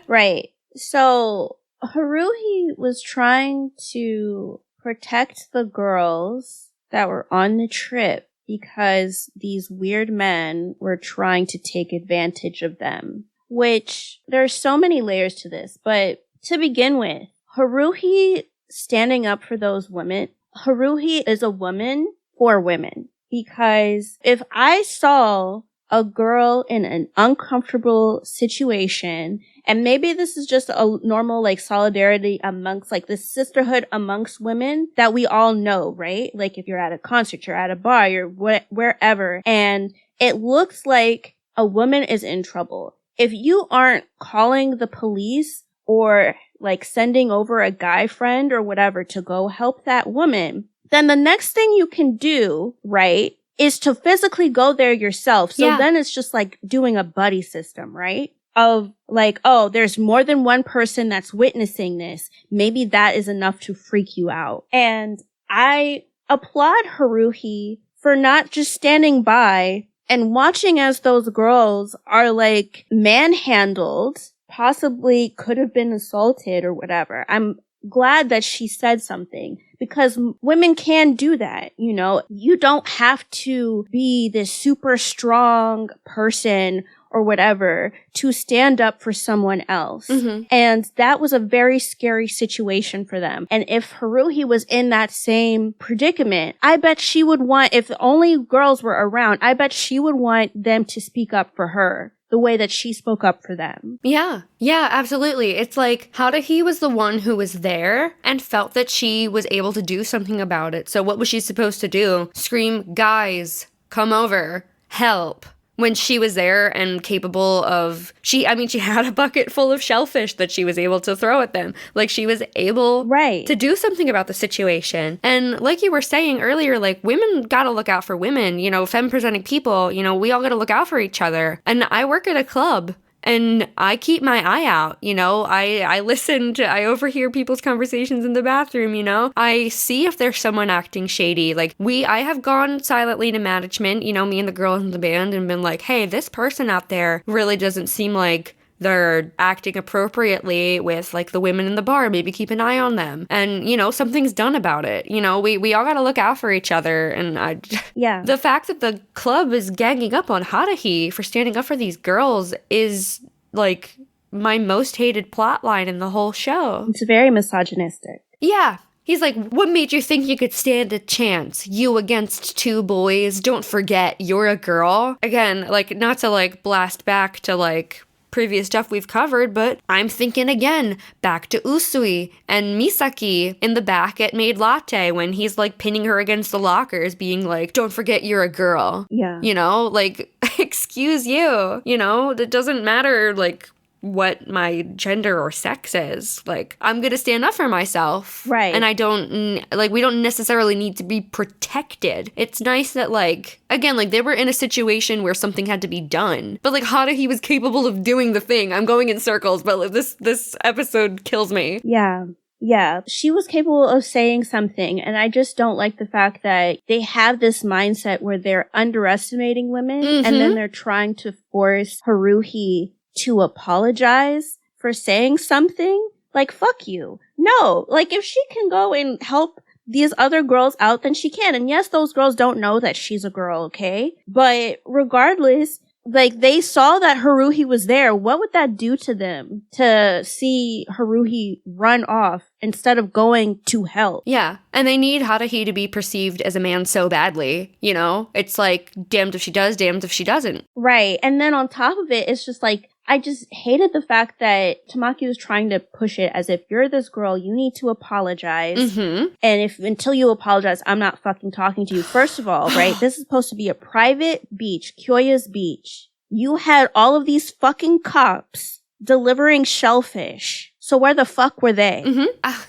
Right. So Haruhi was trying to protect the girls that were on the trip because these weird men were trying to take advantage of them. Which, there's so many layers to this, but to begin with, Haruhi standing up for those women, Haruhi is a woman for women. Because if I saw a girl in an uncomfortable situation, and maybe this is just a normal like solidarity amongst like this sisterhood amongst women that we all know, right? Like if you're at a concert, you're at a bar, you're wherever, and it looks like a woman is in trouble. If you aren't calling the police or like sending over a guy friend or whatever to go help that woman, then the next thing you can do, right, is to physically go there yourself. So then it's just like doing a buddy system, right? Of like, oh, there's more than one person that's witnessing this. Maybe that is enough to freak you out. And I applaud Haruhi for not just standing by and watching as those girls are like manhandled, possibly could have been assaulted or whatever. I'm glad that she said something because women can do that. You know, you don't have to be this super strong person or whatever to stand up for someone else. Mm-hmm. And that was a very scary situation for them. And if Haruhi was in that same predicament, I bet she would want, if only girls were around, I bet she would want them to speak up for her the way that she spoke up for them. Yeah, absolutely. It's like Haruhi was the one who was there and felt that she was able to do something about it. So what was she supposed to do? Scream, guys, come over, help. When she was there and capable of, she had a bucket full of shellfish that she was able to throw at them. Like, she was able to do something about the situation. And like you were saying earlier, like, women gotta look out for women, you know, femme-presenting people, you know, we all gotta look out for each other. And I work at a club. And I keep my eye out, you know, I listen to, I overhear people's conversations in the bathroom, you know, I see if there's someone acting shady. Like I have gone silently to management, you know, me and the girls in the band and been like, hey, this person out there really doesn't seem like they're acting appropriately with like the women in the bar, maybe keep an eye on them. And, you know, something's done about it. You know, we all gotta look out for each other. And the fact that the club is ganging up on Haruhi for standing up for these girls is like my most hated plot line in the whole show. It's very misogynistic. Yeah. He's like, what made you think you could stand a chance? You against two boys? Don't forget, you're a girl. Again, like, not to like blast back to like previous stuff we've covered, but I'm thinking again back to Usui and Misaki in the back at Maid Latte when he's like pinning her against the lockers being like, don't forget you're a girl. Yeah. You know, like, excuse you, you know, it doesn't matter like what my gender or sex is. Like, I'm gonna stand up for myself. Right. And I don't, like, we don't necessarily need to be protected. It's nice that, like, again, like, they were in a situation where something had to be done. But, like, Haruhi was capable of doing the thing. I'm going in circles, but like, this episode kills me. Yeah. Yeah, she was capable of saying something, and I just don't like the fact that they have this mindset where they're underestimating women, and then they're trying to force Haruhi to apologize for saying something. Like, fuck you. No, like, if she can go and help these other girls out, then she can. And yes, those girls don't know that she's a girl, okay? But regardless, like, they saw that Haruhi was there. What would that do to them to see Haruhi run off instead of going to help? Yeah, and they need Haruhi to be perceived as a man so badly, you know? It's like, damned if she does, damned if she doesn't. Right, and then on top of it, it's just like, I just hated the fact that Tamaki was trying to push it as if you're this girl, you need to apologize. And if until you apologize, I'm not fucking talking to you. First of all, right, this is supposed to be a private beach, Kyoya's beach. You had all of these fucking cops delivering shellfish. So where the fuck were they?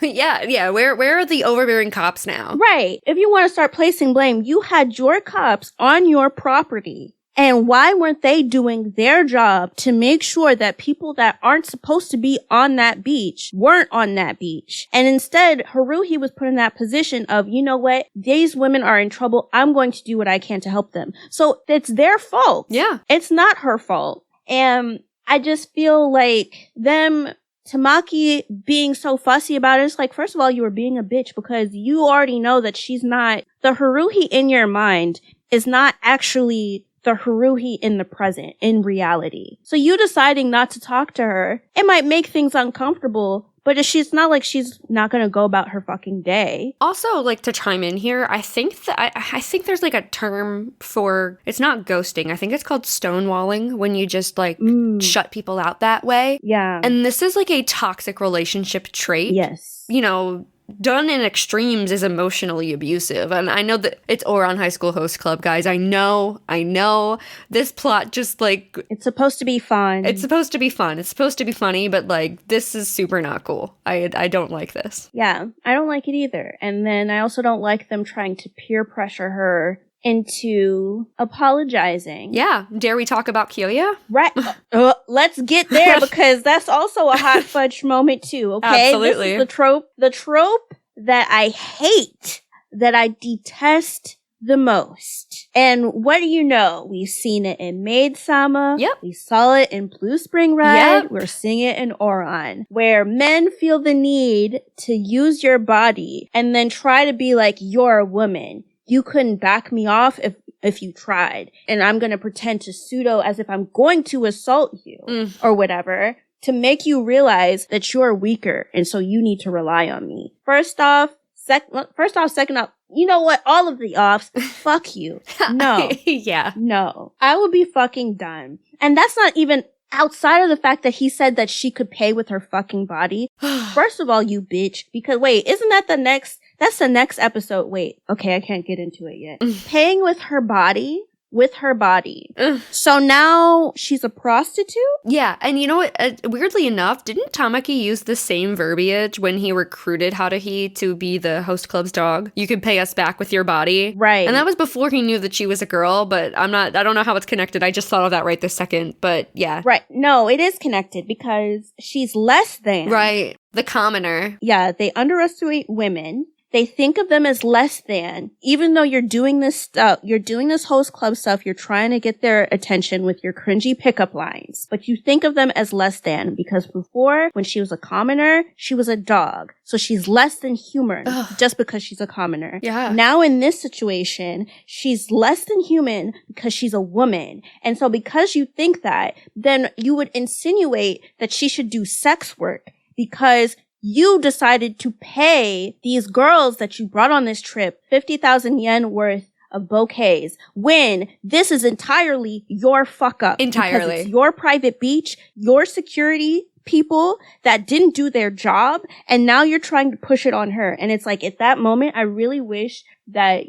Yeah. Where are the overbearing cops now? Right. If you want to start placing blame, you had your cops on your property. And why weren't they doing their job to make sure that people that aren't supposed to be on that beach weren't on that beach? And instead, Haruhi was put in that position of, you know what? These women are in trouble. I'm going to do what I can to help them. So it's their fault. Yeah. It's not her fault. And I just feel like them Tamaki being so fussy about it, it's like, first of all, you were being a bitch because you already know that she's not, the Haruhi in your mind is not actually the Haruhi in the present, in reality. So you deciding not to talk to her, it might make things uncomfortable, but it's not like she's not gonna go about her fucking day. Also, like, to chime in here, I think that I think there's like a term for, it's not ghosting. I think it's called stonewalling, when you just like shut people out that way. Yeah. And this is like a toxic relationship trait. Yes. You know, done in extremes is emotionally abusive. And I know that it's Ouran HighSchool Host Club, guys. I know. This plot just like... It's supposed to be fun. It's supposed to be fun. It's supposed to be funny, but like, this is super not cool. I don't like this. Yeah, I don't like it either. And then I also don't like them trying to peer pressure her into apologizing. Yeah. Dare we talk about Kyoya? Right. Let's get there because that's also a hot fudge moment too, okay? Absolutely. This is the trope that I hate, that I detest the most. And what do you know? We've seen it in Maid Sama. Yep. We saw it in Blue Spring Ride. Yep. We're seeing it in Ouran, where men feel the need to use your body and then try to be like, you're a woman. You couldn't back me off if you tried. And I'm going to pretend to pseudo as if I'm going to assault you or whatever to make you realize that you're weaker. And so you need to rely on me. First off, second off, you know what? All of the offs, fuck you. No. Yeah. No. I would be fucking done. And that's not even outside of the fact that he said that she could pay with her fucking body. First of all, you bitch. Because wait, isn't that that's the next episode. Wait. Okay, I can't get into it yet. Paying with her body. So now she's a prostitute? Yeah, and you know what? Weirdly enough, didn't Tamaki use the same verbiage when he recruited Haruhi to be the host club's dog? You could pay us back with your body. Right. And that was before he knew that she was a girl, but I don't know how it's connected. I just thought of that right this second, but yeah. Right. No, it is connected because she's less than. Right. The commoner. Yeah, they underestimate women. They think of them as less than, even though you're doing this stuff, you're doing this host club stuff, you're trying to get their attention with your cringy pickup lines. But you think of them as less than because before, when she was a commoner, she was a dog. So she's less than human just because she's a commoner. Yeah. Now in this situation, she's less than human because she's a woman. And so because you think that, then you would insinuate that she should do sex work because you decided to pay these girls that you brought on this trip 50,000 yen worth of bouquets when this is entirely your fuck up. Entirely. Because it's your private beach, your security people that didn't do their job, and now you're trying to push it on her. And it's like, at that moment, I really wish that,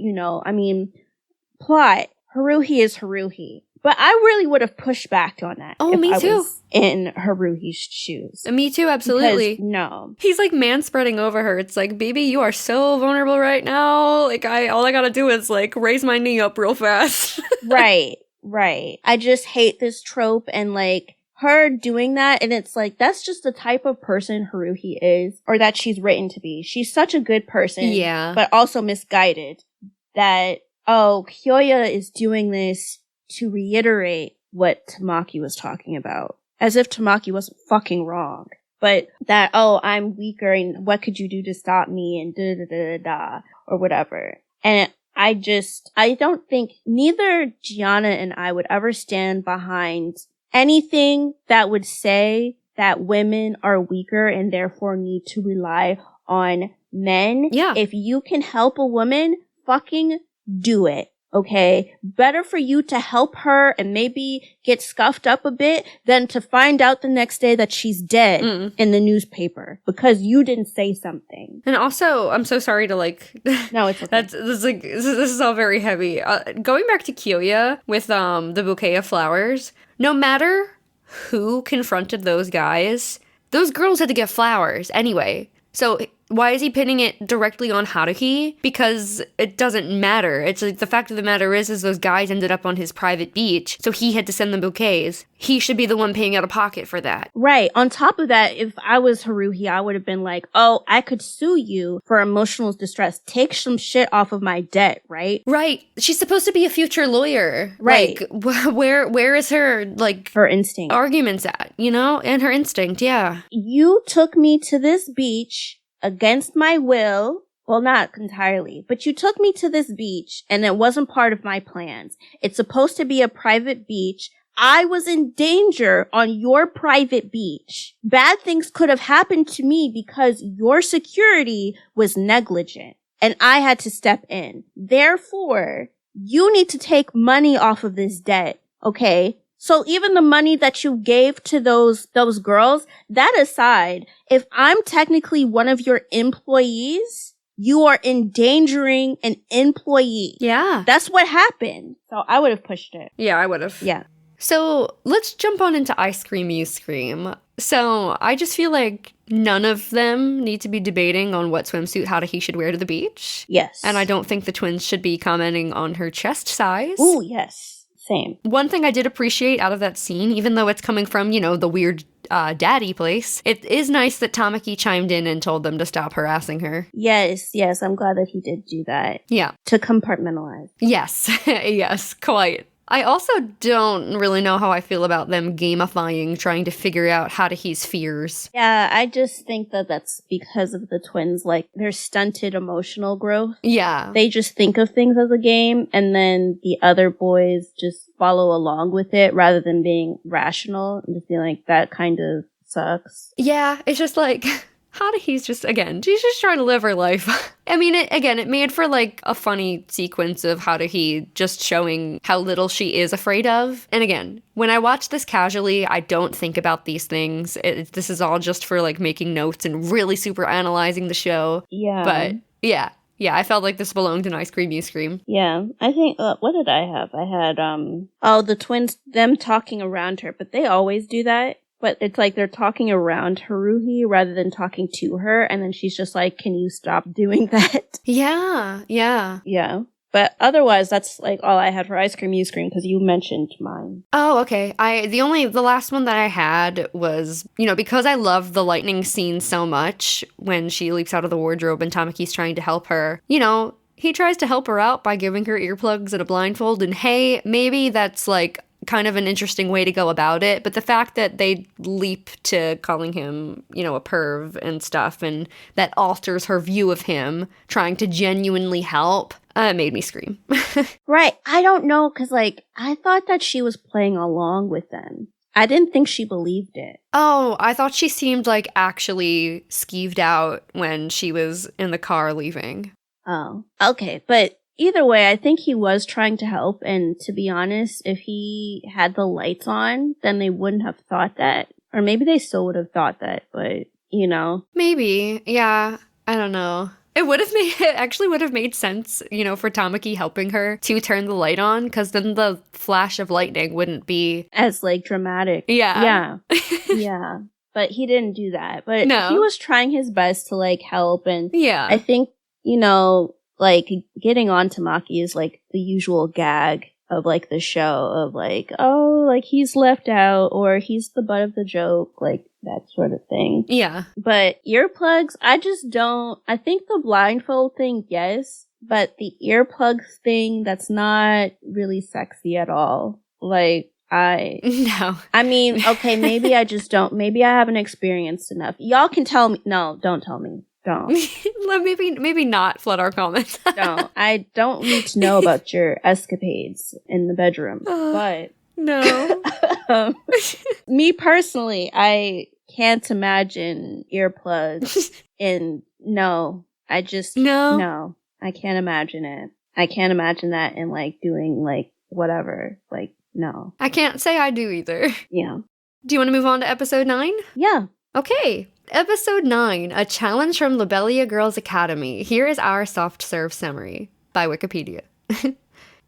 plot, Haruhi is Haruhi. But I really would have pushed back on that. Oh, if me I too. Was in Haruhi's shoes. Me too, absolutely. Because, no. He's like manspreading over her. It's like, baby, you are so vulnerable right now. Like, all I gotta do is like raise my knee up real fast. Right. I just hate this trope and like her doing that. And it's like, that's just the type of person Haruhi is, or that she's written to be. She's such a good person. Yeah. But also misguided that, Kyoya is doing this to reiterate what Tamaki was talking about. As if Tamaki wasn't fucking wrong. But that, I'm weaker and what could you do to stop me and da-da-da-da-da, or whatever. And I don't think neither Giana and I would ever stand behind anything that would say that women are weaker and therefore need to rely on men. Yeah. If you can help a woman, fucking do it. Okay, better for you to help her and maybe get scuffed up a bit than to find out the next day that she's dead in the newspaper because you didn't say something. And also, I'm so sorry to like. No, it's okay. This is all very heavy. Going back to Kyoya with the bouquet of flowers. No matter who confronted those guys, those girls had to get flowers anyway. So Why is he pinning it directly on Haruhi? Because it doesn't matter. It's like the fact of the matter is those guys ended up on his private beach, so he had to send them bouquets. He should be the one paying out of pocket for that. Right. On top of that, if I was Haruhi, I would have been like, oh, I could sue you for emotional distress. Take some shit off of my debt, right? Right. She's supposed to be a future lawyer. Right. Like, where is her, like, Her instinct. arguments at, you know? And her instinct, yeah. You took me to this beach against my will. Well, not entirely, but you took me to this beach and it wasn't part of my plans. It's supposed to be a private beach. I was in danger on your private beach. Bad things could have happened to me because your security was negligent and I had to step in. Therefore, you need to take money off of this debt, okay? So even the money that you gave to those girls, that aside, if I'm technically one of your employees, you are endangering an employee. Yeah. That's what happened. So I would have pushed it. Yeah, I would have. Yeah. So let's jump on into I Scream, You Scream. So I just feel like none of them need to be debating on what swimsuit Haruhi should wear to the beach. Yes. And I don't think the twins should be commenting on her chest size. Ooh, yes. Same. One thing I did appreciate out of that scene, even though it's coming from, you know, the weird daddy place, it is nice that Tamaki chimed in and told them to stop harassing her. Yes, yes. I'm glad that he did do that. Yeah. To compartmentalize. Yes. Yes, quite. I also don't really know how I feel about them gamifying, trying to figure out Haruhi's fears. Yeah, I just think that that's because of the twins, like, their stunted emotional growth. Yeah. They just think of things as a game, and then the other boys just follow along with it rather than being rational and just being like, that kind of sucks. Yeah, it's just like... Haruhi's just, again, she's just trying to live her life. I mean, it made for, like, a funny sequence of Haruhi just showing how little she is afraid of. And again, when I watch this casually, I don't think about these things. This is all just for, like, making notes and really super analyzing the show. Yeah. But, yeah, I felt like this belonged in I Scream, You Scream. Yeah, I think, what did I have? I had, the twins, them talking around her, but they always do that. But it's like they're talking around Haruhi rather than talking to her. And then she's just like, can you stop doing that? Yeah. Yeah. But otherwise, that's like all I had for I Scream, You Scream, because you mentioned mine. Oh, okay. The last one that I had was, you know, because I love the lightning scene so much when she leaps out of the wardrobe and Tamaki's trying to help her, you know, he tries to help her out by giving her earplugs and a blindfold. And hey, maybe that's like kind of an interesting way to go about it, but the fact that they leap to calling him, you know, a perv and stuff, and that alters her view of him trying to genuinely help, made me scream. Right. I don't know, because, like, I thought that she was playing along with them. I didn't think she believed it. Oh, I thought she seemed, like, actually skeeved out when she was in the car leaving. Oh, okay. But either way, I think he was trying to help, and to be honest, if he had the lights on, then they wouldn't have thought that. Or maybe they still would have thought that, but, you know. Maybe, yeah, I don't know. It actually would have made sense, you know, for Tamaki helping her to turn the light on, because then the flash of lightning wouldn't be... as, like, dramatic. Yeah. Yeah. Yeah. But he didn't do that. But No. he was trying his best to, like, help, and Yeah. I think, you know, like, getting on Tamaki is, like, the usual gag of, like, the show of, like, oh, like, he's left out, or he's the butt of the joke, like, that sort of thing. Yeah. But earplugs, I just don't, I think the blindfold thing, yes, but the earplugs thing, that's not really sexy at all. Like, No. I mean, okay, maybe I just don't, maybe I haven't experienced enough. Y'all can tell me, no, don't tell me. Don't. Maybe not flood our comments. Don't. I don't need to know about your escapades in the bedroom. But No. Me personally, I can't imagine earplugs in no. I just no. I can't imagine it. I can't imagine that in like doing like whatever. Like no. I can't say I do either. Yeah. Do you want to move on to episode 9? Yeah. Okay. Episode 9, A Challenge from Lobelia Girls Academy. Here is our soft serve summary by Wikipedia.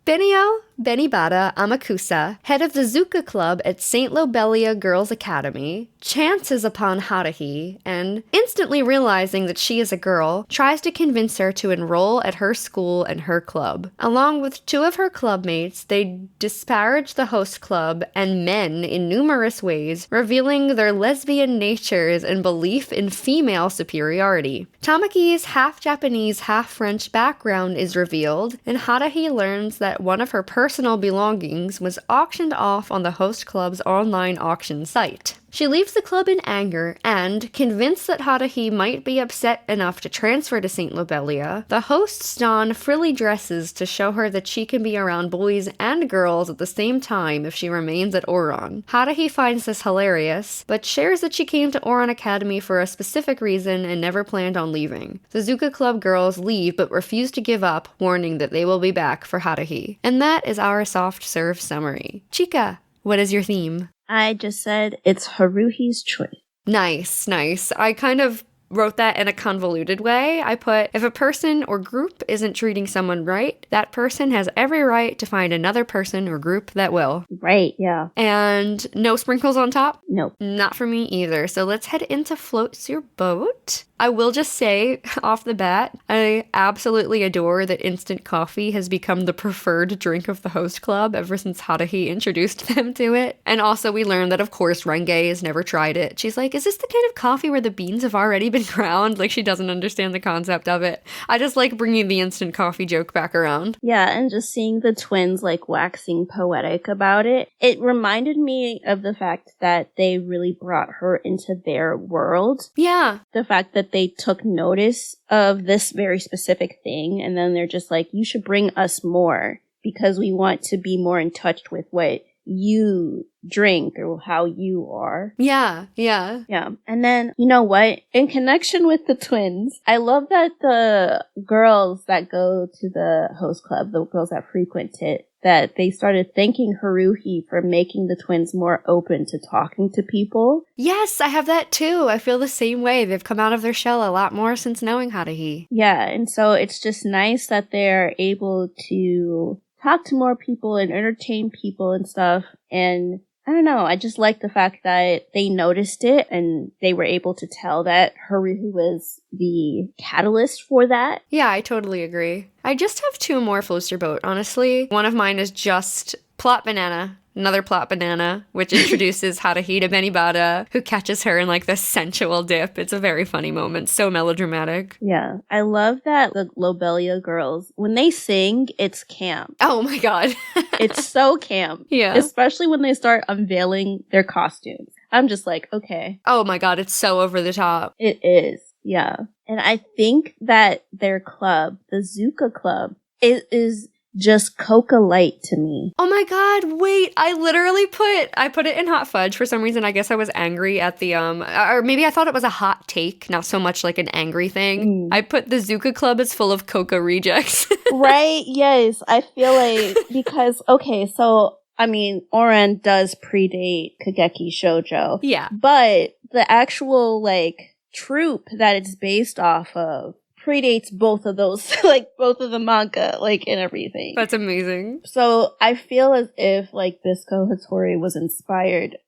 Benio, Benibata Amakusa, head of the Zuka Club at St. Lobelia Girls Academy, chances upon Haruhi and, instantly realizing that she is a girl, tries to convince her to enroll at her school and her club. Along with two of her clubmates, they disparage the host club and men in numerous ways, revealing their lesbian natures and belief in female superiority. Tamaki's half-Japanese, half-French background is revealed, and Haruhi learns that one of her personal belongings was auctioned off on the host club's online auction site. She leaves the club in anger, and, convinced that Haruhi might be upset enough to transfer to St. Lobelia, the hosts don frilly dresses to show her that she can be around boys and girls at the same time if she remains at Ouran. Haruhi finds this hilarious, but shares that she came to Ouran Academy for a specific reason and never planned on leaving. The Zuka Club girls leave but refuse to give up, warning that they will be back for Haruhi. And that is our soft serve summary. Chika, what is your theme? I just said it's Haruhi's choice. Nice, nice. I kind of wrote that in a convoluted way. I put, if a person or group isn't treating someone right, that person has every right to find another person or group that will. Right, yeah. And no sprinkles on top? Nope. Not for me either. So let's head into Floats Your Boat. I will just say, off the bat, I absolutely adore that instant coffee has become the preferred drink of the host club ever since Haruhi introduced them to it. And also we learned that, of course, Renge has never tried it. She's like, is this the kind of coffee where the beans have already been ground? Like, she doesn't understand the concept of it. I just like bringing the instant coffee joke back around. Yeah, and just seeing the twins, like, waxing poetic about it. It reminded me of the fact that they really brought her into their world. Yeah. The fact that they took notice of this very specific thing, and then they're just like, you should bring us more because we want to be more in touch with what you drink or how you are. Yeah, yeah. Yeah. And then, you know what? In connection with the twins, I love that the girls that go to the host club, the girls that frequent it, that they started thanking Haruhi for making the twins more open to talking to people. Yes, I have that too. I feel the same way. They've come out of their shell a lot more since knowing Haruhi. Yeah, and so it's just nice that they're able to talk to more people and entertain people and stuff. And I don't know, I just like the fact that they noticed it and they were able to tell that Haruhi was the catalyst for that. Yeah, I totally agree. I just have two more Floats Your Boat, honestly. One of mine is just Plot Banana. Another plot banana, which introduces Haruhi to Benibata, who catches her in like this sensual dip. It's a very funny moment, so melodramatic. Yeah, I love that the Lobelia girls, when they sing, it's camp. Oh my god. It's so camp. Yeah. Especially when they start unveiling their costumes. I'm just like, okay. Oh my god, it's so over the top. It is, yeah. And I think that their club, the Zuka Club, is just Coca Light to me. Oh my god, wait, I put it in hot fudge for some reason. I guess I was angry at the, or maybe I thought it was a hot take, not so much like an angry thing. I put the Zuka Club is full of Coca rejects. Right, yes. I feel like, because, okay, so, I mean, Ouran does predate Kageki Shoujo. Yeah. But the actual, like, troupe that it's based off of predates both of those, like, both of the manga, like, and everything. That's amazing. So I feel as if, like, Bisco Hattori was inspired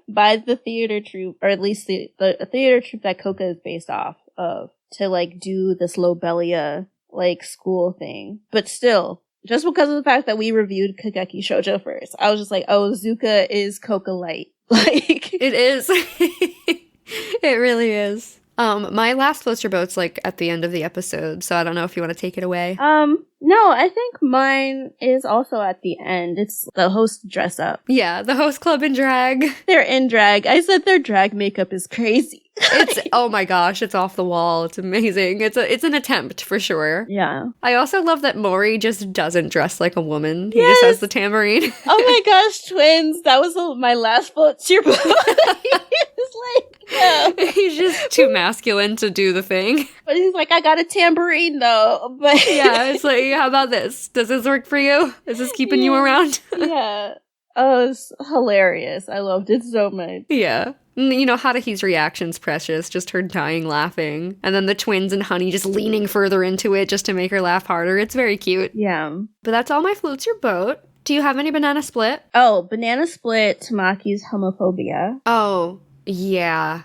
by the theater troupe, or at least the theater troupe that Coca is based off of, to, like, do this Lobelia, like, school thing. But still, just because of the fact that we reviewed Kageki Shoujo first, I was just like, oh, Zuka is Coca Light. Like, it is. It really is. My last Floats Your Boat's like at the end of the episode, so I don't know if you want to take it away. No, I think mine is also at the end. It's the host dress up. Yeah, the host club in drag. They're in drag. I said their drag makeup is crazy. It's, oh my gosh, it's off the wall. It's amazing. It's an attempt for sure. Yeah. I also love that Mori just doesn't dress like a woman. He Yes. just has the tambourine. Oh my gosh, twins. That was my last Floats Your Boat. It's like, yeah. He's just too masculine to do the thing. But he's like, I got a tambourine though. But Yeah, it's like, how about this? Does this work for you? Is this keeping you around? Yeah. Oh, it's hilarious. I loved it so much. Yeah. You know, Haruhi's reaction's precious, just her dying laughing. And then the twins and Honey just leaning further into it just to make her laugh harder. It's very cute. Yeah. But that's all my Floats Your Boat. Do you have any banana split? Oh, banana split Tamaki's homophobia. Oh, yeah.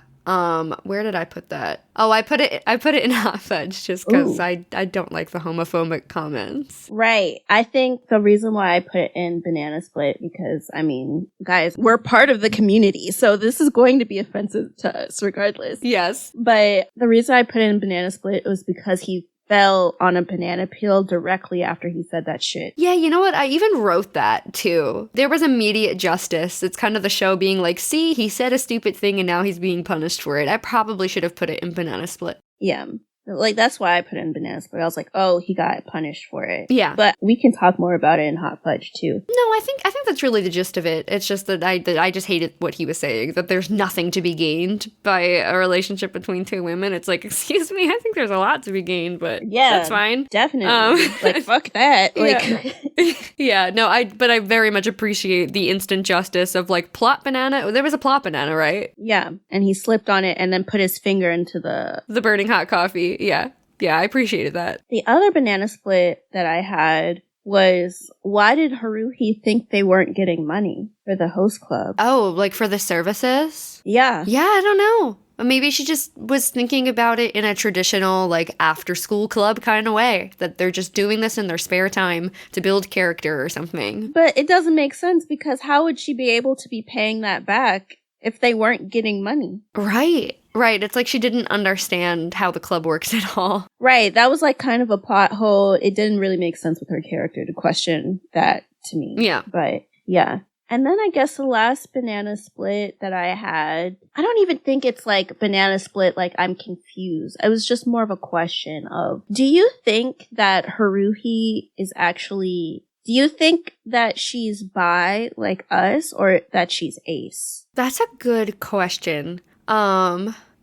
Where did I put that? Oh, I put it in Hot Fudge just because I don't like the homophobic comments. Right. I think the reason why I put it in banana split, because, I mean, guys, we're part of the community, so this is going to be offensive to us regardless. Yes. But the reason I put it in banana split was because he fell on a banana peel directly after he said that shit. Yeah, you know what? I even wrote that too. There was immediate justice. It's kind of the show being like, see, he said a stupid thing and now he's being punished for it. I probably should have put it in banana split. Yeah. Like, that's why I put it in banana split. I was like, oh, he got punished for it. Yeah. But we can talk more about it in Hot Fudge, too. No, I think that's really the gist of it. It's just that I just hated what he was saying, that there's nothing to be gained by a relationship between two women. It's like, excuse me, I think there's a lot to be gained, but yeah, that's fine. Definitely. Like, fuck that. Like, yeah, no, but I very much appreciate the instant justice of like plot banana. There was a plot banana, right? Yeah, and he slipped on it and then put his finger into the burning hot coffee. Yeah. Yeah, I appreciated that. The other banana split that I had was, why did Haruhi think they weren't getting money for the host club? Oh, like for the services? Yeah. Yeah, I don't know. Maybe she just was thinking about it in a traditional, like, after-school club kind of way. That they're just doing this in their spare time to build character or something. But it doesn't make sense, because how would she be able to be paying that back if they weren't getting money? Right. It's like she didn't understand how the club works at all. Right. That was like kind of a plot hole. It didn't really make sense with her character to question that to me. Yeah. But yeah. And then I guess the last banana split that I had, I don't even think it's like banana split, like I'm confused. It was just more of a question of, do you think that Haruhi is actually, do you think that she's bi like us, or that she's ace? That's a good question.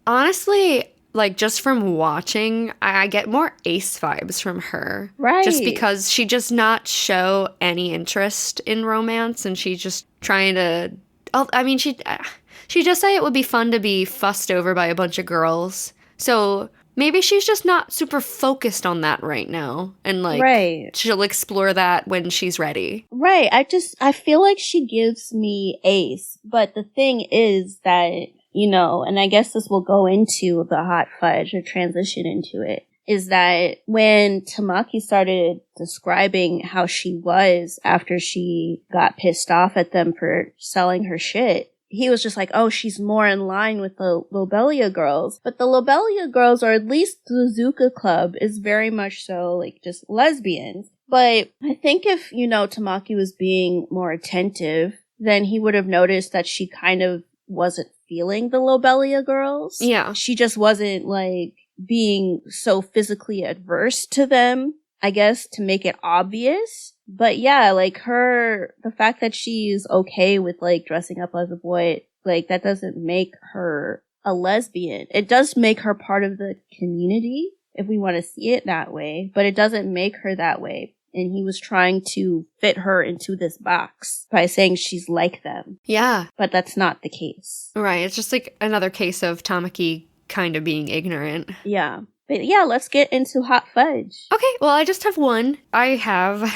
Honestly, like just from watching, I get more ace vibes from her. Right. Just because she does not show any interest in romance, and she's just trying to, I mean, she does say it would be fun to be fussed over by a bunch of girls. So maybe she's just not super focused on that right now. And like, right. She'll explore that when she's ready. Right. I feel like she gives me ace. But the thing is that, you know, and I guess this will go into the Hot Fudge or transition into it, is that when Tamaki started describing how she was after she got pissed off at them for selling her shit, he was just like, oh, she's more in line with the Lobelia girls. But the Lobelia girls, or at least the Zuka Club, is very much so like just lesbians. But I think if, you know, Tamaki was being more attentive, then he would have noticed that she kind of wasn't feeling the Lobelia girls. Yeah. She just wasn't like being so physically adverse to them, I guess, to make it obvious. But yeah, like the fact that she's okay with like dressing up as a boy, like that doesn't make her a lesbian. It does make her part of the community, if we want to see it that way, but it doesn't make her that way. And he was trying to fit her into this box by saying she's like them. Yeah. But that's not the case. Right. It's just like another case of Tamaki kind of being ignorant. Yeah. But yeah, let's get into Hot Fudge. Okay. Well, I just have one. I have,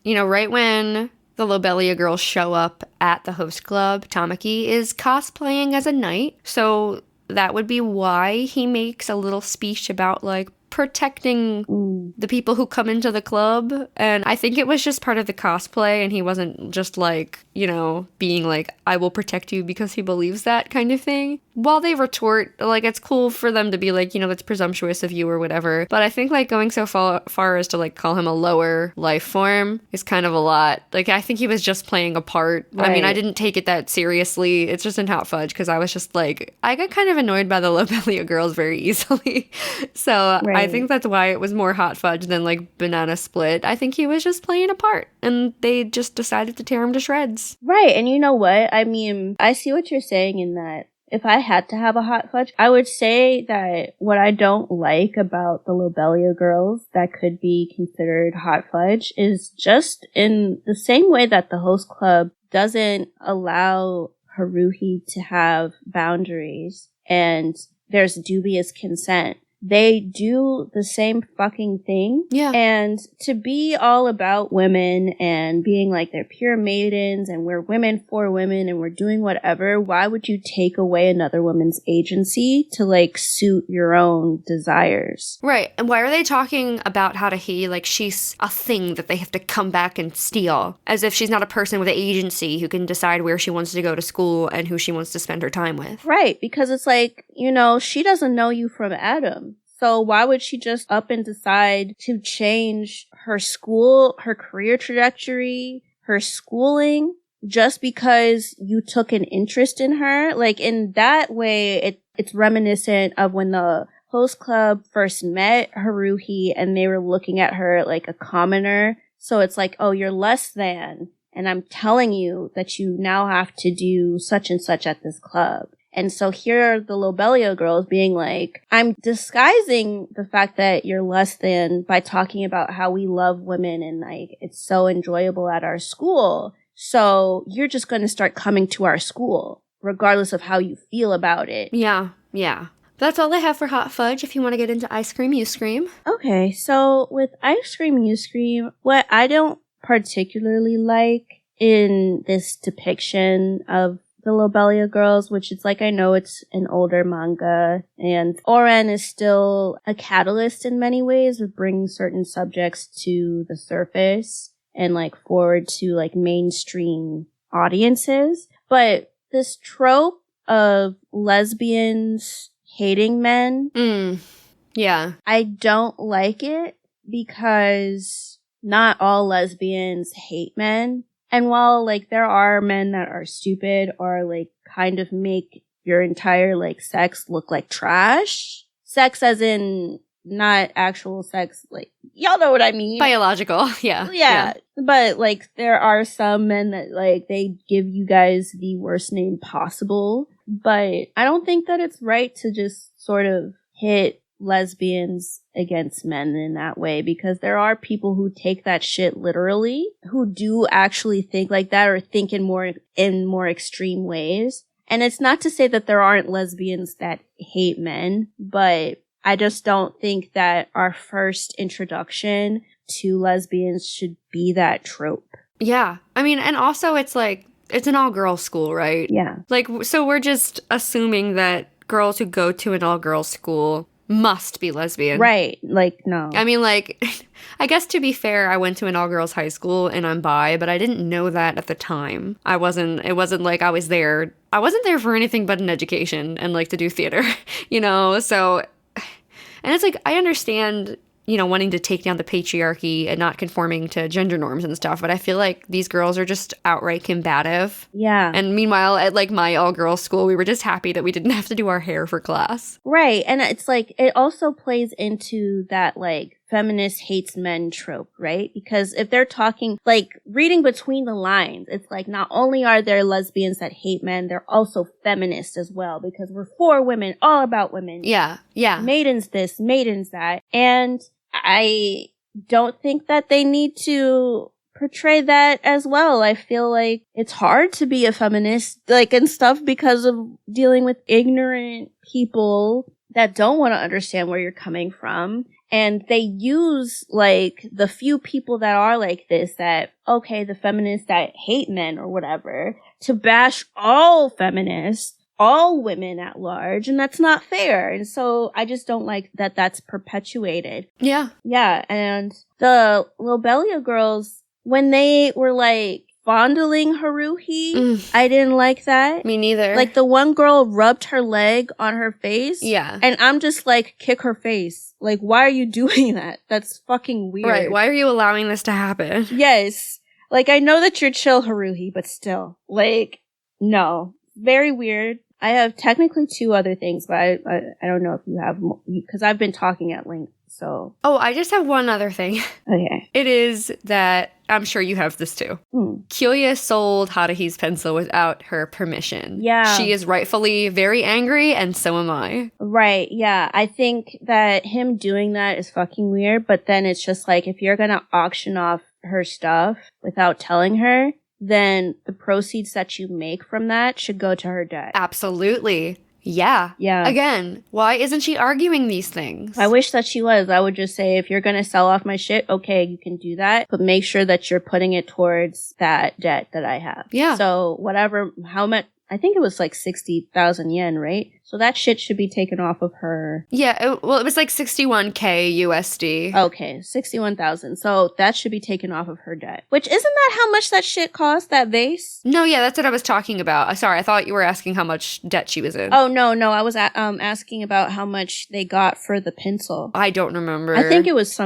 you know, right when the Lobelia girls show up at the host club, Tamaki is cosplaying as a knight. So that would be why he makes a little speech about like protecting the people who come into the club. And I think it was just part of the cosplay, and he wasn't just like, you know, being like, I will protect you because he believes that kind of thing. While they retort, like, it's cool for them to be like, you know, that's presumptuous of you or whatever. But I think like going so far as to like call him a lower life form is kind of a lot. Like, I think he was just playing a part. Right. I mean, I didn't take it that seriously. It's just in Hot Fudge because I was just like, I got kind of annoyed by the Lobelia girls very easily. So I think that's why it was more Hot Fudge than like Banana Split. I think he was just playing a part, and they just decided to tear him to shreds. Right. And you know what? I mean, I see what you're saying in that if I had to have a Hot Fudge, I would say that what I don't like about the Lobelia girls that could be considered Hot Fudge is just in the same way that the host club doesn't allow Haruhi to have boundaries and there's dubious consent. they do the same fucking thing. Yeah. And to be all about women and being like they're pure maidens and we're women for women and we're doing whatever, why would you take away another woman's agency to like suit your own desires? Right. And why are they talking about Haruhi like she's a thing that they have to come back and steal? As if she's not a person with agency who can decide where she wants to go to school and who she wants to spend her time with. Right, because it's like, you know, she doesn't know you from Adam. So why would she just up and decide to change her school, her career trajectory, her schooling, just because you took an interest in her? Like, in that way, it's reminiscent of when the host club first met Haruhi and they were looking at her like a commoner. So it's like, oh, you're less than, and I'm telling you that you now have to do such and such at this club. And so here are the Lobelia girls being like, I'm disguising the fact that you're less than by talking about how we love women and like it's so enjoyable at our school. So you're just going to start coming to our school, regardless of how you feel about it. Yeah. That's all I have for Hot Fudge if you want to get into Ice Cream, You Scream. Okay, so with Ice Cream, You Scream, what I don't particularly like in this depiction of the Lobelia girls, which is like, I know it's an older manga, and Ouran is still a catalyst in many ways of bringing certain subjects to the surface and like forward to like mainstream audiences. But this trope of lesbians hating men, Yeah. I don't like it because not all lesbians hate men. And while, like, there are men that are stupid or, like, kind of make your entire, like, sex look like trash. Sex as in not actual sex, like, y'all know what I mean. Biological, yeah. Yeah. But, like, there are some men that, like, they give you guys the worst name possible. But I don't think that it's right to just sort of hit lesbians against men in that way, because there are people who take that shit literally, who do actually think like that or think in more extreme ways. And it's not to say that there aren't lesbians that hate men, but I just don't think that our first introduction to lesbians should be that trope. Yeah. I mean, and also it's like, it's an all-girls school, right? Yeah. Like, so we're just assuming that girls who go to an all-girls school must be lesbian. Right. Like, no. I mean, like, I guess to be fair, I went to an all-girls high school and I'm bi, but I didn't know that at the time. It wasn't like I was there. I wasn't there for anything but an education and like to do theater, you know? So, and it's like, I understand, you know, wanting to take down the patriarchy and not conforming to gender norms and stuff, but I feel like these girls are just outright combative. Yeah. And meanwhile, at like my all-girls school, we were just happy that we didn't have to do our hair for class. Right. And it's like, it also plays into that like feminist hates men trope, right? Because if they're talking, like, reading between the lines, it's like not only are there lesbians that hate men, they're also feminists as well, because we're for women, all about women. Yeah. Maidens this, maidens that. And I don't think that they need to portray that as well. I feel like it's hard to be a feminist, like, and stuff because of dealing with ignorant people that don't want to understand where you're coming from. And they use, like, the few people that are like this, that, okay, the feminists that hate men or whatever, to bash all feminists, all women at large, and that's not fair. And so I just don't like that that's perpetuated. Yeah. Yeah, and the Lobelia girls, when they were, like, fondling Haruhi, I didn't like that. Me neither. Like, the one girl rubbed her leg on her face. Yeah. And I'm just like, kick her face. Like, why are you doing that? That's fucking weird. Right. Why are you allowing this to happen? Yes. Like, I know that you're chill, Haruhi, but still. Like, no. Very weird. I have technically two other things, but I don't know if you have more, because I've been talking at length, so. Oh, I just have one other thing. Okay. It is that, I'm sure you have this too. Kyoya sold Haruhi's pencil without her permission. Yeah. She is rightfully very angry, and so am I. Right, yeah. I think that him doing that is fucking weird, but then it's just like, if you're gonna auction off her stuff without telling her, then the proceeds that you make from that should go to her debt. Absolutely. Yeah. Yeah. Again, why isn't she arguing these things? I wish that she was. I would just say, if you're going to sell off my shit, okay, you can do that. But make sure that you're putting it towards that debt that I have. Yeah. So whatever, how much, I think it was like 60,000 yen, right? So that shit should be taken off of her. Yeah, it was like 61K USD. Okay, 61,000. So that should be taken off of her debt. Which, isn't that how much that shit cost, that vase? No, yeah, that's what I was talking about. Sorry, I thought you were asking how much debt she was in. Oh, no, I was asking about how much they got for the pencil. I don't remember. I think it was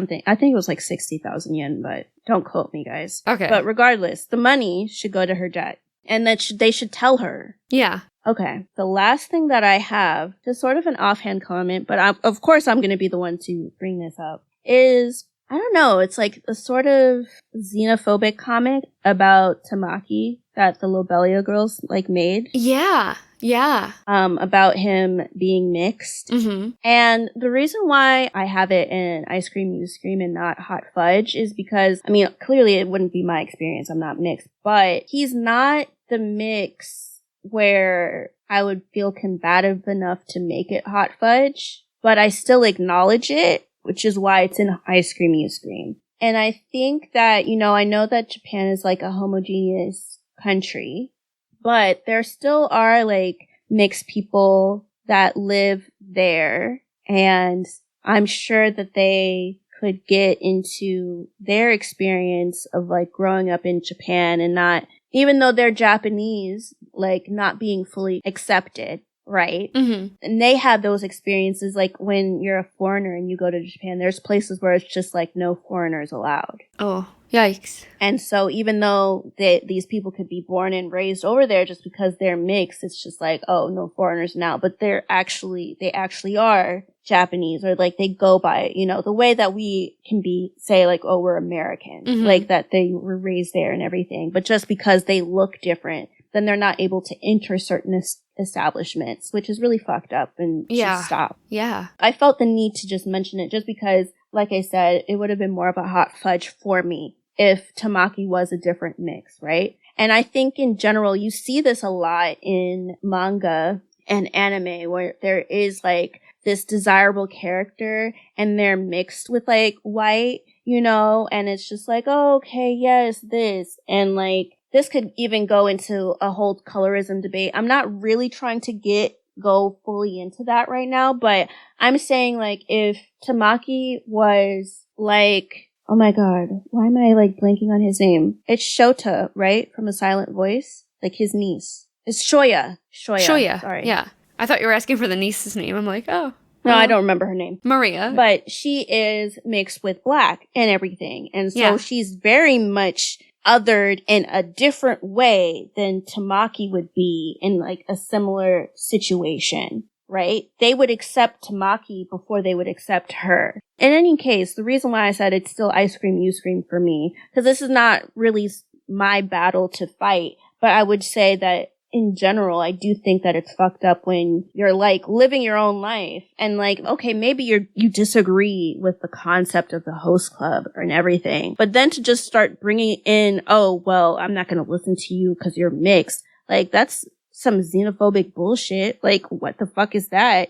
like 60,000 yen, but don't quote me, guys. Okay. But regardless, the money should go to her debt. And that they should tell her. Yeah. Okay. The last thing that I have, just sort of an offhand comment, but of course I'm going to be the one to bring this up, is, I don't know, it's like a sort of xenophobic comic about Tamaki that the Lobelia girls like made. Yeah. Yeah. About him being mixed. Mm-hmm. And the reason why I have it in Ice Cream You Scream and not Hot Fudge is because, I mean, clearly it wouldn't be my experience. I'm not mixed. But he's not the mix where I would feel combative enough to make it Hot Fudge. But I still acknowledge it, which is why it's in Ice Cream You Scream. And I think that, I know that Japan is like a homogeneous country. But there still are, like, mixed people that live there, and I'm sure that they could get into their experience of, like, growing up in Japan and not, even though they're Japanese, like, not being fully accepted, right? Mm-hmm. And they have those experiences, like, when you're a foreigner and you go to Japan, there's places where it's just, like, no foreigners allowed. Oh, yikes. And so even though these people could be born and raised over there just because they're mixed, it's just like, oh, no foreigners now. But they actually are Japanese, or like they go by, the way that we can say like, oh, we're American, Mm-hmm. like that they were raised there and everything. But just because they look different, then they're not able to enter certain establishments, which is really fucked up and should stop. Yeah. I felt the need to just mention it just because, like I said, it would have been more of a hot fudge for me if Tamaki was a different mix, right? And I think in general, you see this a lot in manga and anime where there is like this desirable character and they're mixed with like white, and it's just like, oh, okay, yes, this. And like, this could even go into a whole colorism debate. I'm not really trying to go fully into that right now, but I'm saying like if Tamaki was like, oh my god, why am I like blanking on his name? It's Shota, right? From A Silent Voice, like his niece. It's Shoya. Sorry. Yeah. I thought you were asking for the niece's name. I'm like, oh. No, I don't remember her name. Maria. But she is mixed with black and everything. And so she's very much othered in a different way than Tamaki would be in like a similar situation, right? They would accept Tamaki before they would accept her. In any case, the reason why I said it's still Ice Cream You Scream for me, because this is not really my battle to fight, but I would say that in general, I do think that it's fucked up when you're like living your own life and like, okay, maybe you disagree with the concept of the host club and everything, but then to just start bringing in, oh, well, I'm not going to listen to you because you're mixed. Like that's some xenophobic bullshit. Like what the fuck is that?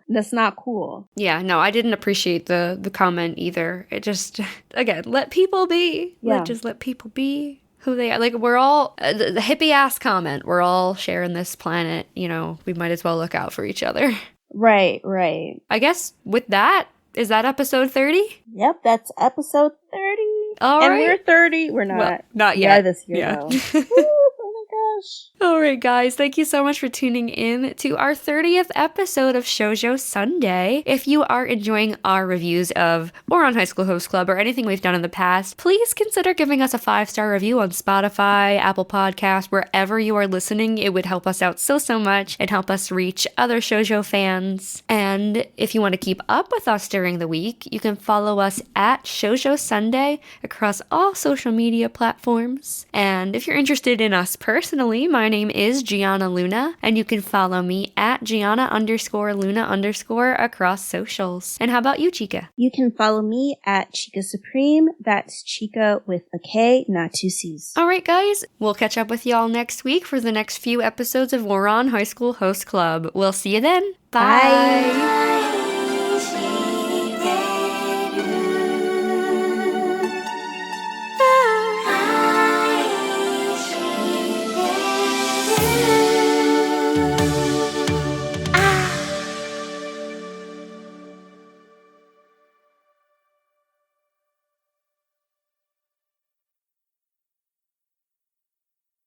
That's not cool. Yeah, no, I didn't appreciate the comment either. It just, again, let people be. Yeah. Just let people be who they are. Like, we're all, the hippie ass comment, we're all sharing this planet, we might as well look out for each other. Right. I guess with that, is that episode 30? Yep, that's episode 30. All and right. we're 30. We're not. Well, not We yet. are this year, though. Woo, oh my gosh. All right, guys, thank you so much for tuning in to our 30th episode of Shoujo Sundae. If you are enjoying our reviews of Ouran HighSchool Host Club or anything we've done in the past, please consider giving us a 5-star review on Spotify, Apple Podcasts, wherever you are listening. It would help us out so much and help us reach other shoujo fans. And if you want to keep up with us during the week, you can follow us at Shoujo Sundae across all social media platforms. And if you're interested in us personally, my name is Giana Luna, and you can follow me at Giana_Luna_ across socials. And how about you, Chika? You can follow me at Chika Supreme. That's Chika with a K, not two C's. All right, guys, we'll catch up with y'all next week for the next few episodes of Ouran High School Host Club. We'll see you then. Bye. Bye.